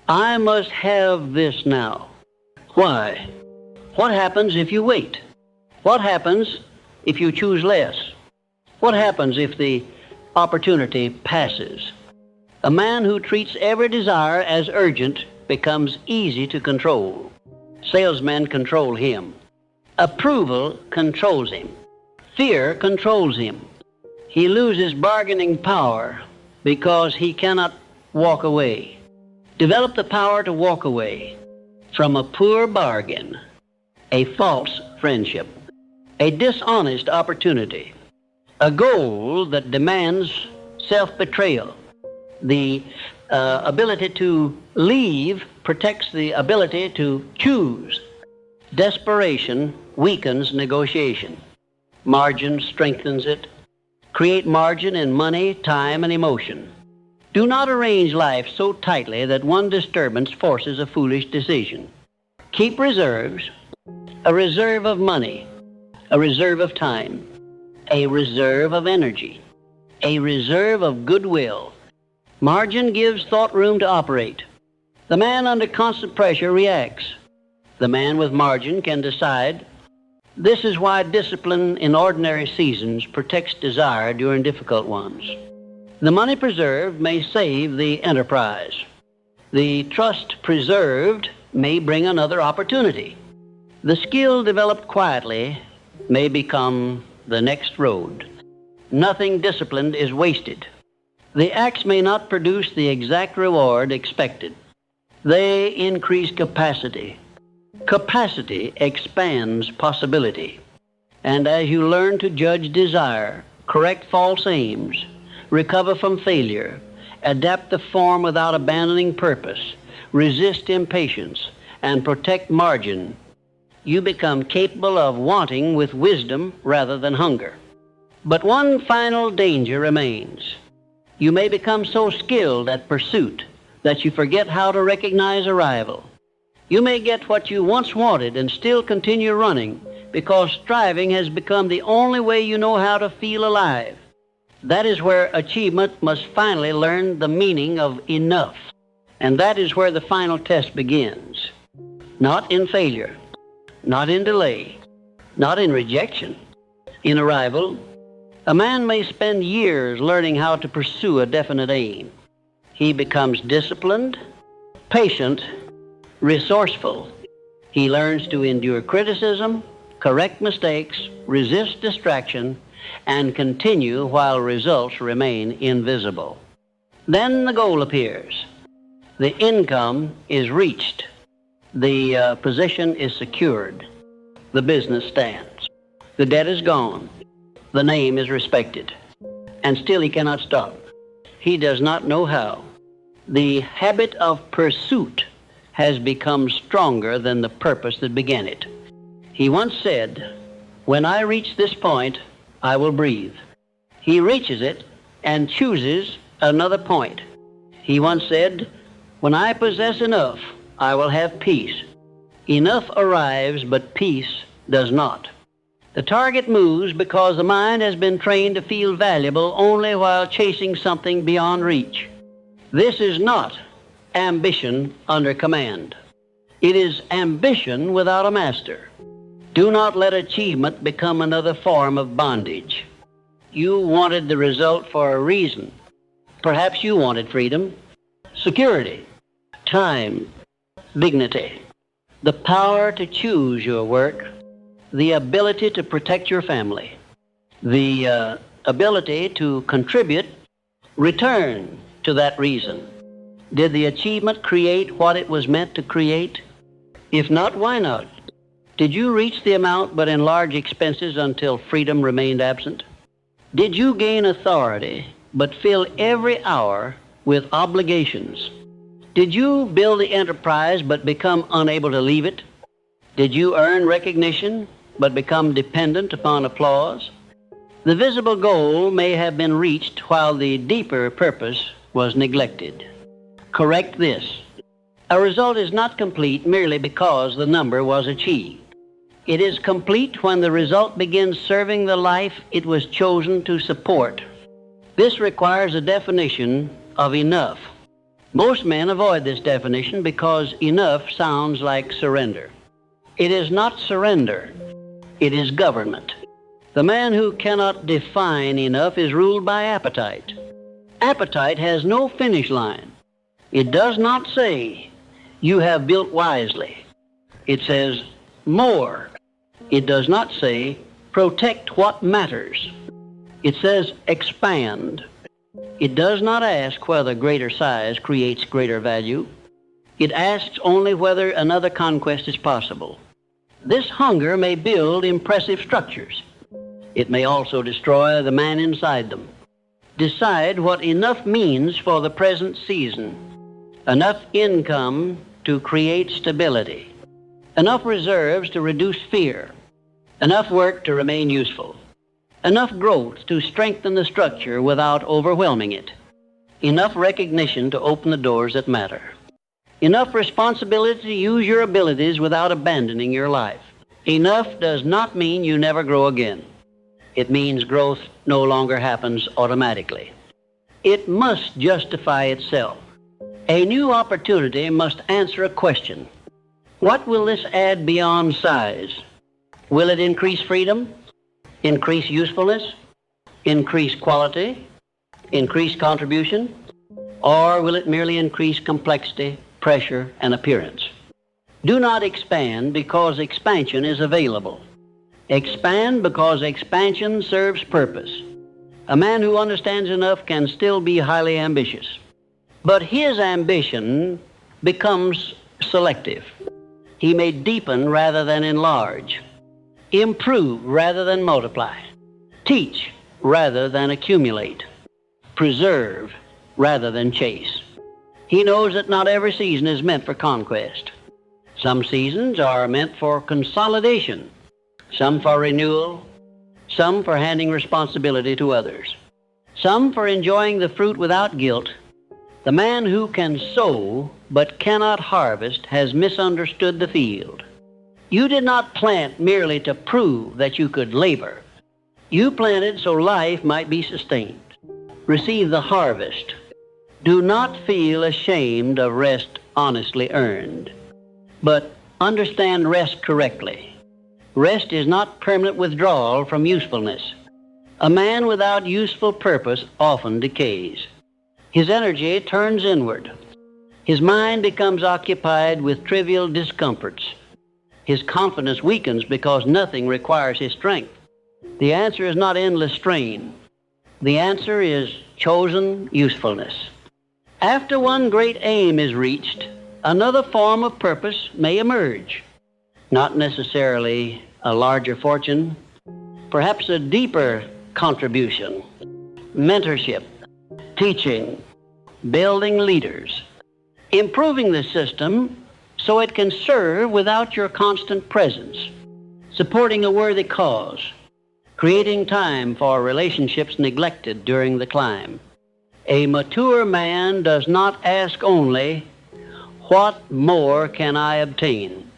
I must have this now. Why? What happens if you wait? What happens if you choose less? What happens if the opportunity passes? A man who treats every desire as urgent becomes easy to control. Salesmen control him. Approval controls him. Fear controls him. He loses bargaining power because he cannot walk away. Develop the power to walk away from a poor bargain, a false friendship, a dishonest opportunity, a goal that demands self-betrayal. The ability to leave protects the ability to choose. Desperation weakens negotiation. Margin strengthens it. Create margin in money, time, and emotion. Do not arrange life so tightly that one disturbance forces a foolish decision. Keep reserves, a reserve of money, a reserve of time, a reserve of energy, a reserve of goodwill. Margin gives thought room to operate. The man under constant pressure reacts. The man with margin can decide. This is why discipline in ordinary seasons protects desire during difficult ones. The money preserved may save the enterprise. The trust preserved may bring another opportunity. The skill developed quietly may become the next road. Nothing disciplined is wasted. The acts may not produce the exact reward expected. They increase capacity. Capacity expands possibility. And as you learn to judge desire, correct false aims, recover from failure, adapt the form without abandoning purpose, resist impatience, and protect margin, you become capable of wanting with wisdom rather than hunger. But one final danger remains. You may become so skilled at pursuit that you forget how to recognize arrival. You may get what you once wanted and still continue running because striving has become the only way you know how to feel alive. That is where achievement must finally learn the meaning of enough. And that is where the final test begins. Not in failure, not in delay, not in rejection, in arrival. A man may spend years learning how to pursue a definite aim. He becomes disciplined, patient, resourceful. He learns to endure criticism, correct mistakes, resist distraction, and continue while results remain invisible. Then the goal appears. The income is reached. The position is secured. The business stands. The debt is gone. The name is respected. And still he cannot stop. He does not know how. The habit of pursuit has become stronger than the purpose that began it. He once said, "When I reach this point, I will breathe." He reaches it and chooses another point. He once said, "When I possess enough, I will have peace." Enough arrives, but peace does not. The target moves because the mind has been trained to feel valuable only while chasing something beyond reach. This is not ambition under command. It is ambition without a master. Do not let achievement become another form of bondage. You wanted the result for a reason. Perhaps you wanted freedom, security, time, dignity, the power to choose your work, the ability to protect your family, the ability to contribute, return to that reason. Did the achievement create what it was meant to create? If not, why not? Did you reach the amount but enlarge expenses until freedom remained absent? Did you gain authority but fill every hour with obligations? Did you build the enterprise but become unable to leave it? Did you earn recognition but become dependent upon applause? The visible goal may have been reached while the deeper purpose was neglected. Correct this. A result is not complete merely because the number was achieved. It is complete when the result begins serving the life it was chosen to support. This requires a definition of enough. Most men avoid this definition because enough sounds like surrender. It is not surrender. It is government. The man who cannot define enough is ruled by appetite. Appetite has no finish line. It does not say, "You have built wisely." It says, "More." It does not say, "Protect what matters." It says, "Expand." It does not ask whether greater size creates greater value. It asks only whether another conquest is possible. This hunger may build impressive structures. It may also destroy the man inside them. Decide what enough means for the present season. Enough income to create stability. Enough reserves to reduce fear. Enough work to remain useful. Enough growth to strengthen the structure without overwhelming it. Enough recognition to open the doors that matter. Enough responsibility to use your abilities without abandoning your life. Enough does not mean you never grow again. It means growth no longer happens automatically. It must justify itself. A new opportunity must answer a question. What will this add beyond size? Will it increase freedom? Increase usefulness? Increase quality? Increase contribution? Or will it merely increase complexity, pressure, and appearance? Do not expand because expansion is available. Expand because expansion serves purpose. A man who understands enough can still be highly ambitious. But his ambition becomes selective. He may deepen rather than enlarge, improve rather than multiply, teach rather than accumulate, preserve rather than chase. He knows that not every season is meant for conquest. Some seasons are meant for consolidation, some for renewal, some for handing responsibility to others, some for enjoying the fruit without guilt. The man who can sow but cannot harvest has misunderstood the field. You did not plant merely to prove that you could labor. You planted so life might be sustained. Receive the harvest. Do not feel ashamed of rest honestly earned, but understand rest correctly. Rest is not permanent withdrawal from usefulness. A man without useful purpose often decays. His energy turns inward. His mind becomes occupied with trivial discomforts. His confidence weakens because nothing requires his strength. The answer is not endless strain. The answer is chosen usefulness. After one great aim is reached, another form of purpose may emerge. Not necessarily a larger fortune, perhaps a deeper contribution, mentorship, teaching, building leaders, improving the system so it can serve without your constant presence, supporting a worthy cause, creating time for relationships neglected during the climb. A mature man does not ask only, "What more can I obtain?"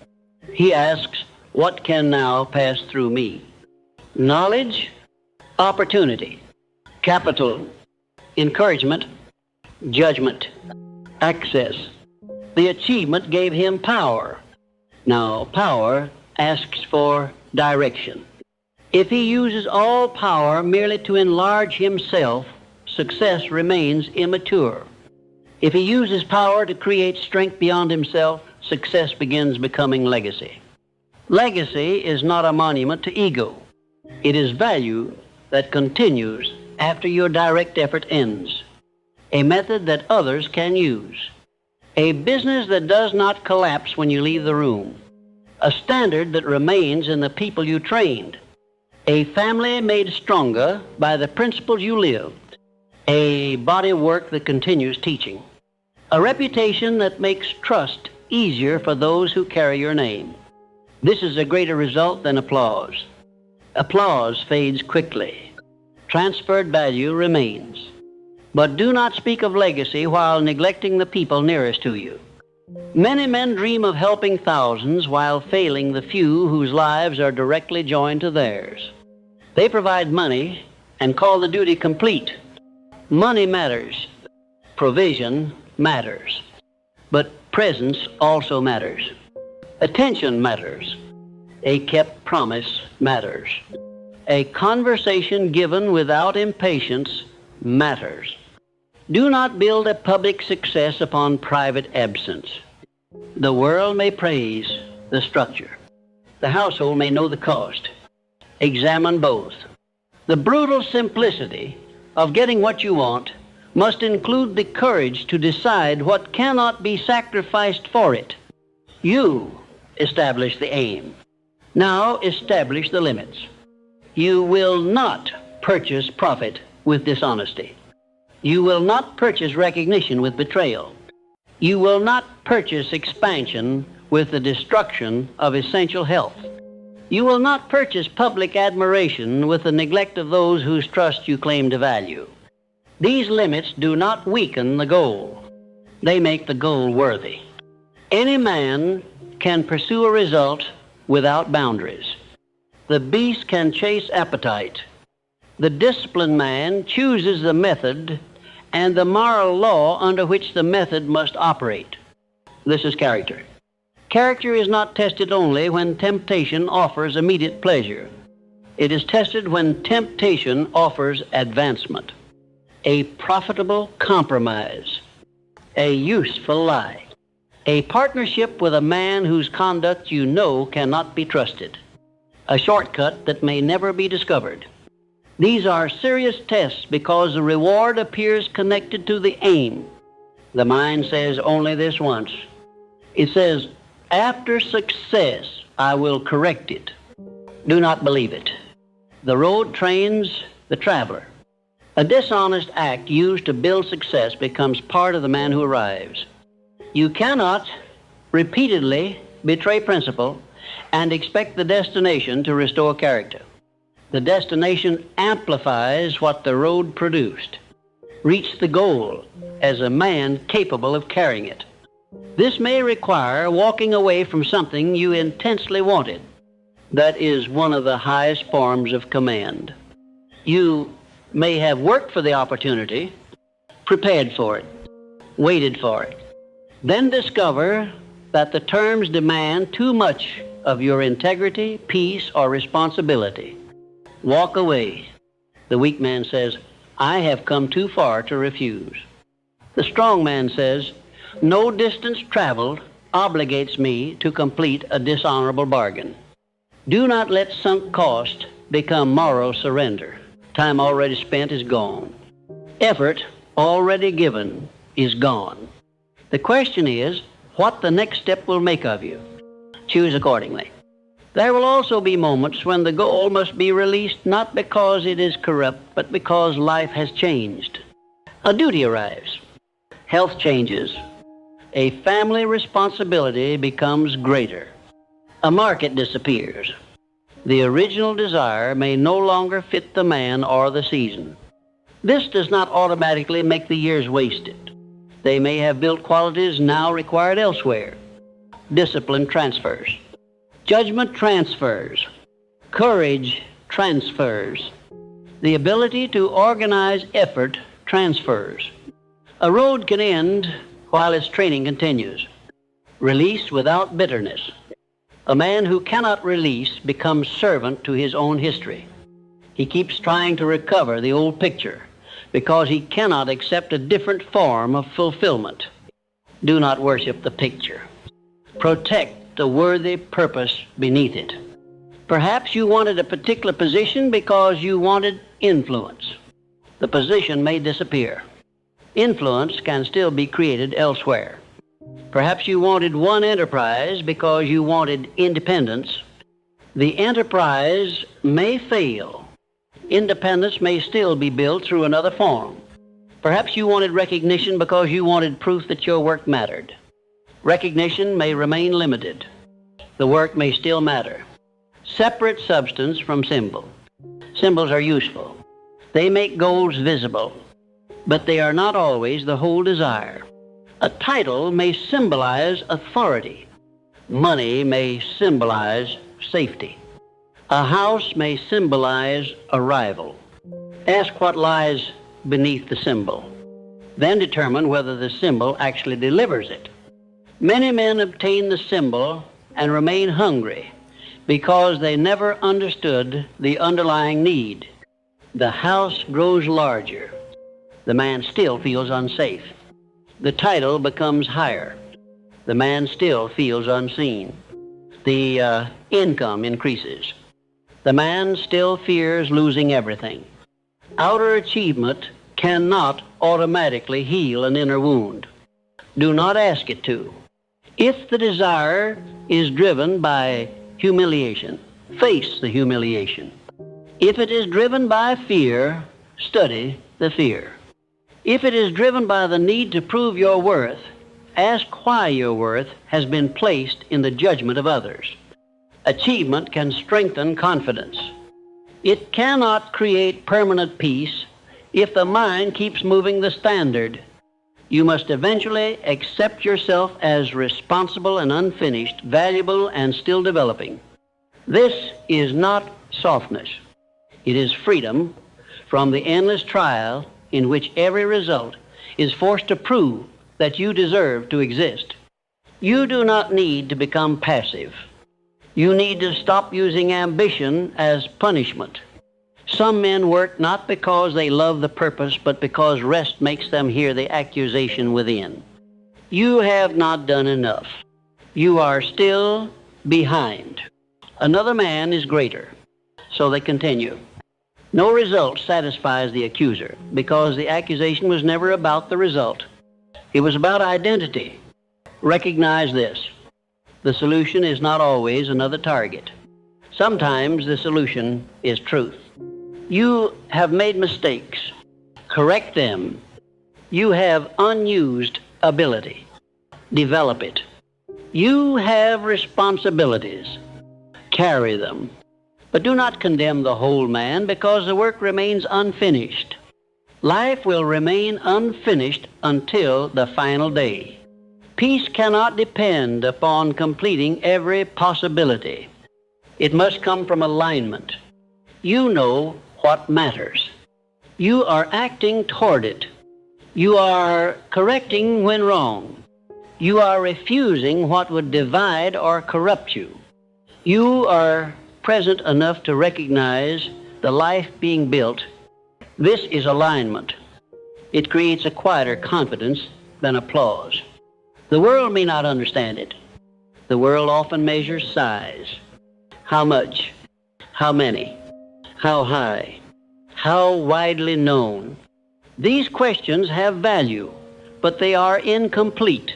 He asks, "What can now pass through me?" Knowledge, opportunity, capital, encouragement, judgment, access. The achievement gave him power. Now, power asks for direction. If he uses all power merely to enlarge himself, success remains immature. If he uses power to create strength beyond himself, success begins becoming legacy. Legacy is not a monument to ego. It is value that continues after your direct effort ends. A method that others can use. A business that does not collapse when you leave the room. A standard that remains in the people you trained. A family made stronger by the principles you lived. A body of work that continues teaching. A reputation that makes trust easier for those who carry your name. This is a greater result than applause. Applause fades quickly. Transferred value remains. But do not speak of legacy while neglecting the people nearest to you. Many men dream of helping thousands while failing the few whose lives are directly joined to theirs. They provide money and call the duty complete. Money matters. Provision matters. But presence also matters. Attention matters. A kept promise matters. A conversation given without impatience matters. Do not build a public success upon private absence. The world may praise the structure. The household may know the cost. Examine both. The brutal simplicity of getting what you want must include the courage to decide what cannot be sacrificed for it. You establish the aim. Now establish the limits. You will not purchase profit with dishonesty. You will not purchase recognition with betrayal. You will not purchase expansion with the destruction of essential health. You will not purchase public admiration with the neglect of those whose trust you claim to value. These limits do not weaken the goal. They make the goal worthy. Any man can pursue a result without boundaries. The beast can chase appetite. The disciplined man chooses the method and the moral law under which the method must operate. This is character. Character is not tested only when temptation offers immediate pleasure. It is tested when temptation offers advancement, a profitable compromise, a useful lie, a partnership with a man whose conduct you know cannot be trusted, a shortcut that may never be discovered. These are serious tests because the reward appears connected to the aim. The mind says only this once. It says, After success, I will correct it. Do not believe it. The road trains the traveler. A dishonest act used to build success becomes part of the man who arrives. You cannot repeatedly betray principle and expect the destination to restore character. The destination amplifies what the road produced. Reach the goal as a man capable of carrying it. This may require walking away from something you intensely wanted. That is one of the highest forms of command. You may have worked for the opportunity, prepared for it, waited for it, then discover that the terms demand too much of your integrity, peace, or responsibility. Walk away. The weak man says, I have come too far to refuse. The strong man says, no distance traveled obligates me to complete a dishonorable bargain. Do not let sunk cost become moral surrender. Time already spent is gone. Effort already given is gone. The question is what the next step will make of you. Choose accordingly. There will also be moments when the goal must be released not because it is corrupt, but because life has changed. A duty arrives. Health changes. A family responsibility becomes greater. A market disappears. The original desire may no longer fit the man or the season. This does not automatically make the years wasted. They may have built qualities now required elsewhere. Discipline transfers. Judgment transfers. Courage transfers. The ability to organize effort transfers. A road can end while its training continues. Release without bitterness. A man who cannot release becomes servant to his own history. He keeps trying to recover the old picture because he cannot accept a different form of fulfillment. Do not worship the picture. Protect the worthy purpose beneath it. Perhaps you wanted a particular position because you wanted influence. The position may disappear. Influence can still be created elsewhere. Perhaps you wanted one enterprise because you wanted independence. The enterprise may fail. Independence may still be built through another form. Perhaps you wanted recognition because you wanted proof that your work mattered. Recognition may remain limited. The work may still matter. Separate substance from symbol. Symbols are useful. They make goals visible, but they are not always the whole desire. A title may symbolize authority. Money may symbolize safety. A house may symbolize arrival. Ask what lies beneath the symbol. Then determine whether the symbol actually delivers it. Many men obtain the symbol and remain hungry because they never understood the underlying need. The house grows larger. The man still feels unsafe. The title becomes higher. The man still feels unseen. The income increases. The man still fears losing everything. Outer achievement cannot automatically heal an inner wound. Do not ask it to. If the desire is driven by humiliation, face the humiliation. If it is driven by fear, study the fear. If it is driven by the need to prove your worth, ask why your worth has been placed in the judgment of others. Achievement can strengthen confidence. It cannot create permanent peace if the mind keeps moving the standard. You must eventually accept yourself as responsible and unfinished, valuable and still developing. This is not softness. It is freedom from the endless trial in which every result is forced to prove that you deserve to exist. You do not need to become passive. You need to stop using ambition as punishment. Some men work not because they love the purpose, but because rest makes them hear the accusation within. You have not done enough. You are still behind. Another man is greater. So they continue. No result satisfies the accuser because the accusation was never about the result. It was about identity. Recognize this. The solution is not always another target. Sometimes the solution is truth. You have made mistakes. Correct them. You have unused ability. Develop it. You have responsibilities. Carry them. But do not condemn the whole man, because the work remains unfinished. Life will remain unfinished until the final day. Peace cannot depend upon completing every possibility. It must come from alignment. You know what matters. You are acting toward it. You are correcting when wrong. You are refusing what would divide or corrupt you. You are present enough to recognize the life being built. This is alignment. It creates a quieter confidence than applause. The world may not understand it. The world often measures size. How much? How many? How high? How widely known? These questions have value, but they are incomplete.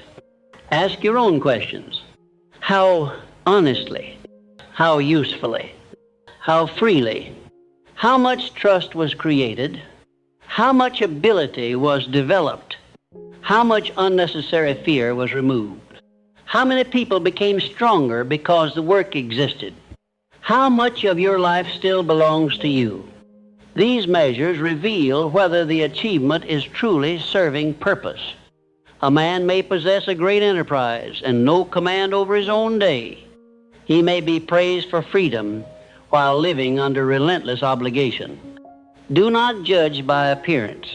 Ask your own questions. How honestly? How usefully? How freely? How much trust was created? How much ability was developed? How much unnecessary fear was removed? How many people became stronger because the work existed? How much of your life still belongs to you? These measures reveal whether the achievement is truly serving purpose. A man may possess a great enterprise and no command over his own day. He may be praised for freedom while living under relentless obligation. Do not judge by appearance.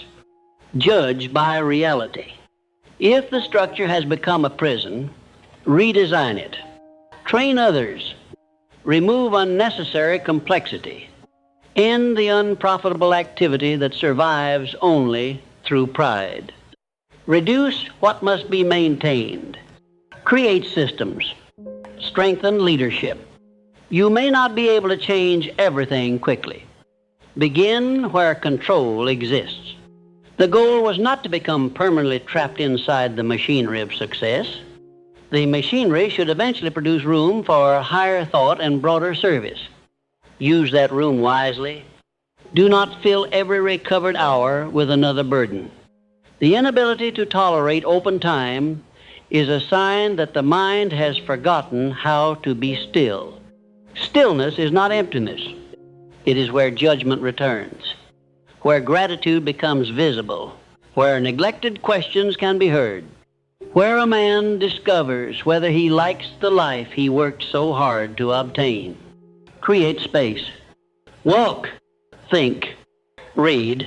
Judge by reality. If the structure has become a prison, redesign it. Train others. Remove unnecessary complexity. End the unprofitable activity that survives only through pride. Reduce what must be maintained. Create systems. Strengthen leadership. You may not be able to change everything quickly. Begin where control exists. The goal was not to become permanently trapped inside the machinery of success. The machinery should eventually produce room for higher thought and broader service. Use that room wisely. Do not fill every recovered hour with another burden. The inability to tolerate open time is a sign that the mind has forgotten how to be still. Stillness is not emptiness. It is where judgment returns, where gratitude becomes visible, where neglected questions can be heard, where a man discovers whether he likes the life he worked so hard to obtain. Create space. Walk, think, read.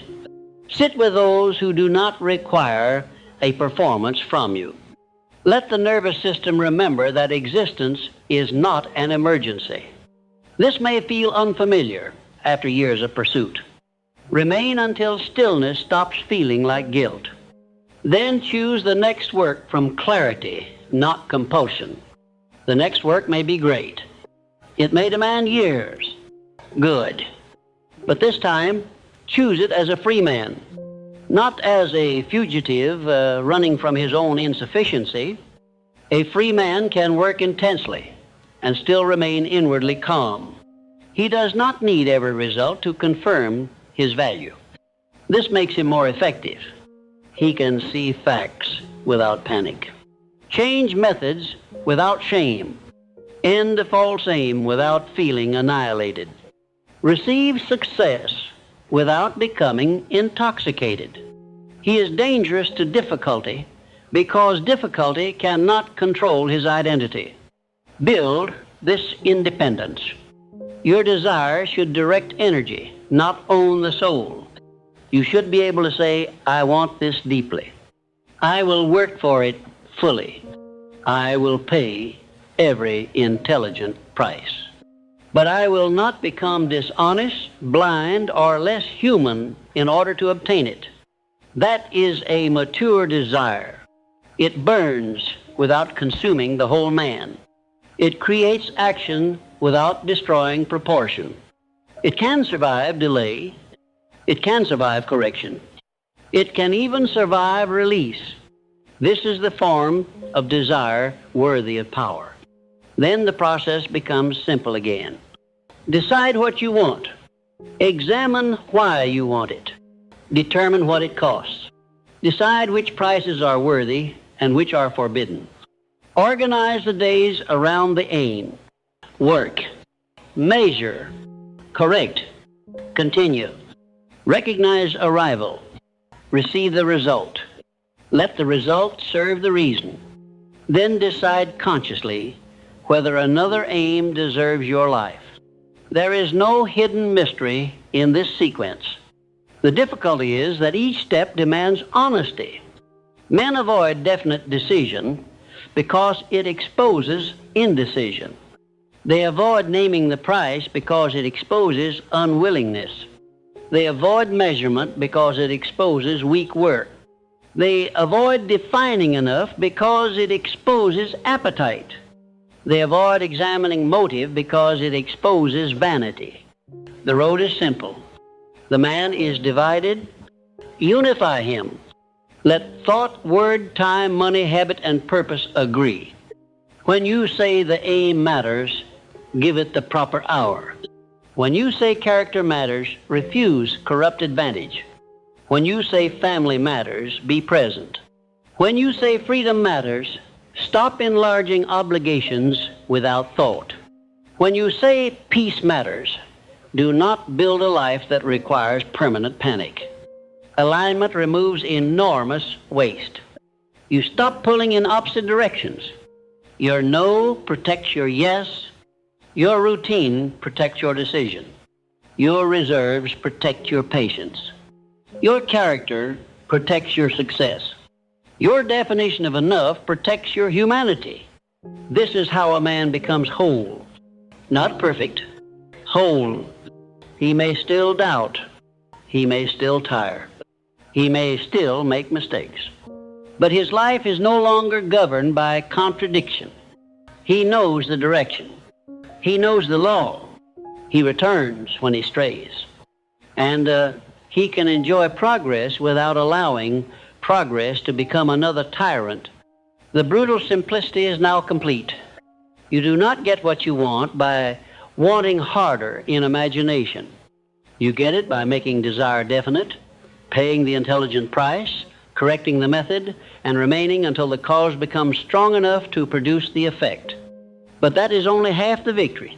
Sit with those who do not require a performance from you. Let the nervous system remember that existence is not an emergency. This may feel unfamiliar after years of pursuit. Remain until stillness stops feeling like guilt. Then choose the next work from clarity, not compulsion. The next work may be great. It may demand years. Good. But this time, choose it as a free man, not as a fugitive running from his own insufficiency. A free man can work intensely and still remain inwardly calm. He does not need every result to confirm his value. This makes him more effective. He can see facts without panic. Change methods without shame. End a false aim without feeling annihilated. Receive success without becoming intoxicated. He is dangerous to difficulty because difficulty cannot control his identity. Build this independence. Your desire should direct energy, not own the soul. You should be able to say, I want this deeply. I will work for it fully. I will pay every intelligent price. But I will not become dishonest, blind, or less human in order to obtain it. That is a mature desire. It burns without consuming the whole man. It creates action without destroying proportion. It can survive delay. It can survive correction. It can even survive release. This is the form of desire worthy of power. Then the process becomes simple again. Decide what you want. Examine why you want it. Determine what it costs. Decide which prices are worthy and which are forbidden. Organize the days around the aim. Work. Measure. Correct. Continue. Recognize arrival. Receive the result. Let the result serve the reason. Then decide consciously whether another aim deserves your life. There is no hidden mystery in this sequence. The difficulty is that each step demands honesty. Men avoid definite decision because it exposes indecision. They avoid naming the price because it exposes unwillingness. They avoid measurement because it exposes weak work. They avoid defining enough because it exposes appetite. They avoid examining motive because it exposes vanity. The road is simple. The man is divided. Unify him. Let thought, word, time, money, habit, and purpose agree. When you say the aim matters, give it the proper hour. When you say character matters, refuse corrupt advantage. When you say family matters, be present. When you say freedom matters, stop enlarging obligations without thought. When you say peace matters, do not build a life that requires permanent panic. Alignment removes enormous waste. You stop pulling in opposite directions. Your no protects your yes. Your routine protects your decision. Your reserves protect your patience. Your character protects your success. Your definition of enough protects your humanity. This is how a man becomes whole. Not perfect, whole. He may still doubt. He may still tire. He may still make mistakes. But his life is no longer governed by contradiction. He knows the direction. He knows the law. He returns when he strays. And he can enjoy progress without allowing progress to become another tyrant. The brutal simplicity is now complete. You do not get what you want by wanting harder in imagination. You get it by making desire definite, paying the intelligent price, correcting the method, and remaining until the cause becomes strong enough to produce the effect. But that is only half the victory.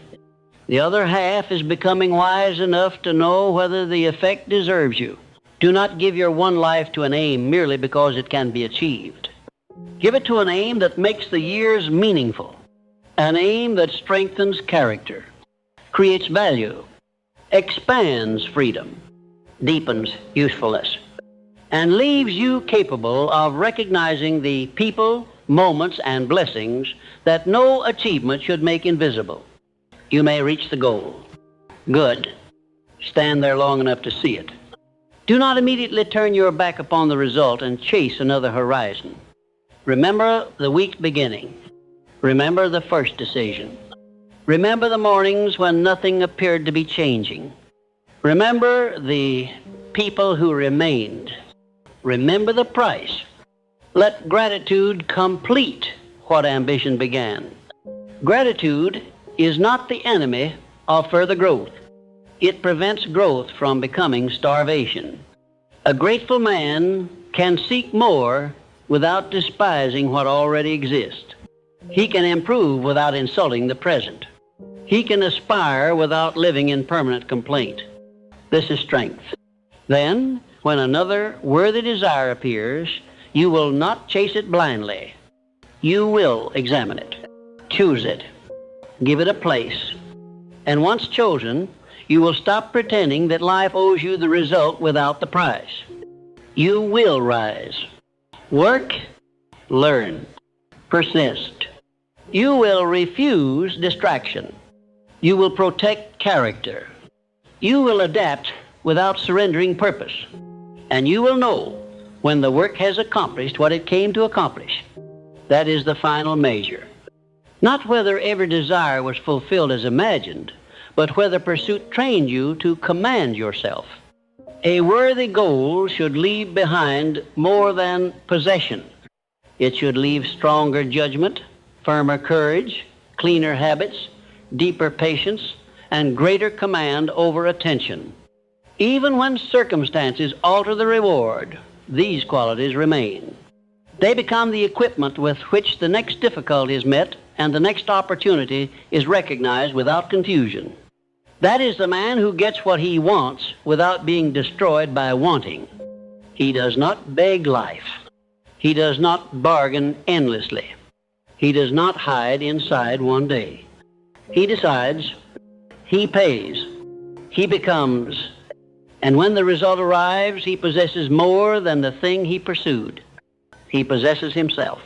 The other half is becoming wise enough to know whether the effect deserves you. Do not give your one life to an aim merely because it can be achieved. Give it to an aim that makes the years meaningful, an aim that strengthens character, creates value, expands freedom, deepens usefulness, and leaves you capable of recognizing the people, moments, and blessings that no achievement should make invisible. You may reach the goal. Good. Stand there long enough to see it. Do not immediately turn your back upon the result and chase another horizon. Remember the week's beginning. Remember the first decision. Remember the mornings when nothing appeared to be changing. Remember the people who remained. Remember the price. Let gratitude complete what ambition began. Gratitude is not the enemy of further growth. It prevents growth from becoming starvation. A grateful man can seek more without despising what already exists. He can improve without insulting the present. He can aspire without living in permanent complaint. This is strength. Then, when another worthy desire appears, you will not chase it blindly. You will examine it, choose it, give it a place. And once chosen, you will stop pretending that life owes you the result without the prize. You will rise. Work, learn, persist. You will refuse distraction. You will protect character. You will adapt without surrendering purpose. And you will know when the work has accomplished what it came to accomplish. That is the final measure. Not whether every desire was fulfilled as imagined, but whether pursuit trained you to command yourself. A worthy goal should leave behind more than possession. It should leave stronger judgment, firmer courage, cleaner habits, deeper patience, and greater command over attention. Even when circumstances alter the reward, these qualities remain. They become the equipment with which the next difficulty is met and the next opportunity is recognized without confusion. That is the man who gets what he wants without being destroyed by wanting. He does not beg life. He does not bargain endlessly. He does not hide inside one day. He decides, he pays, he becomes, and when the result arrives, he possesses more than the thing he pursued. He possesses himself.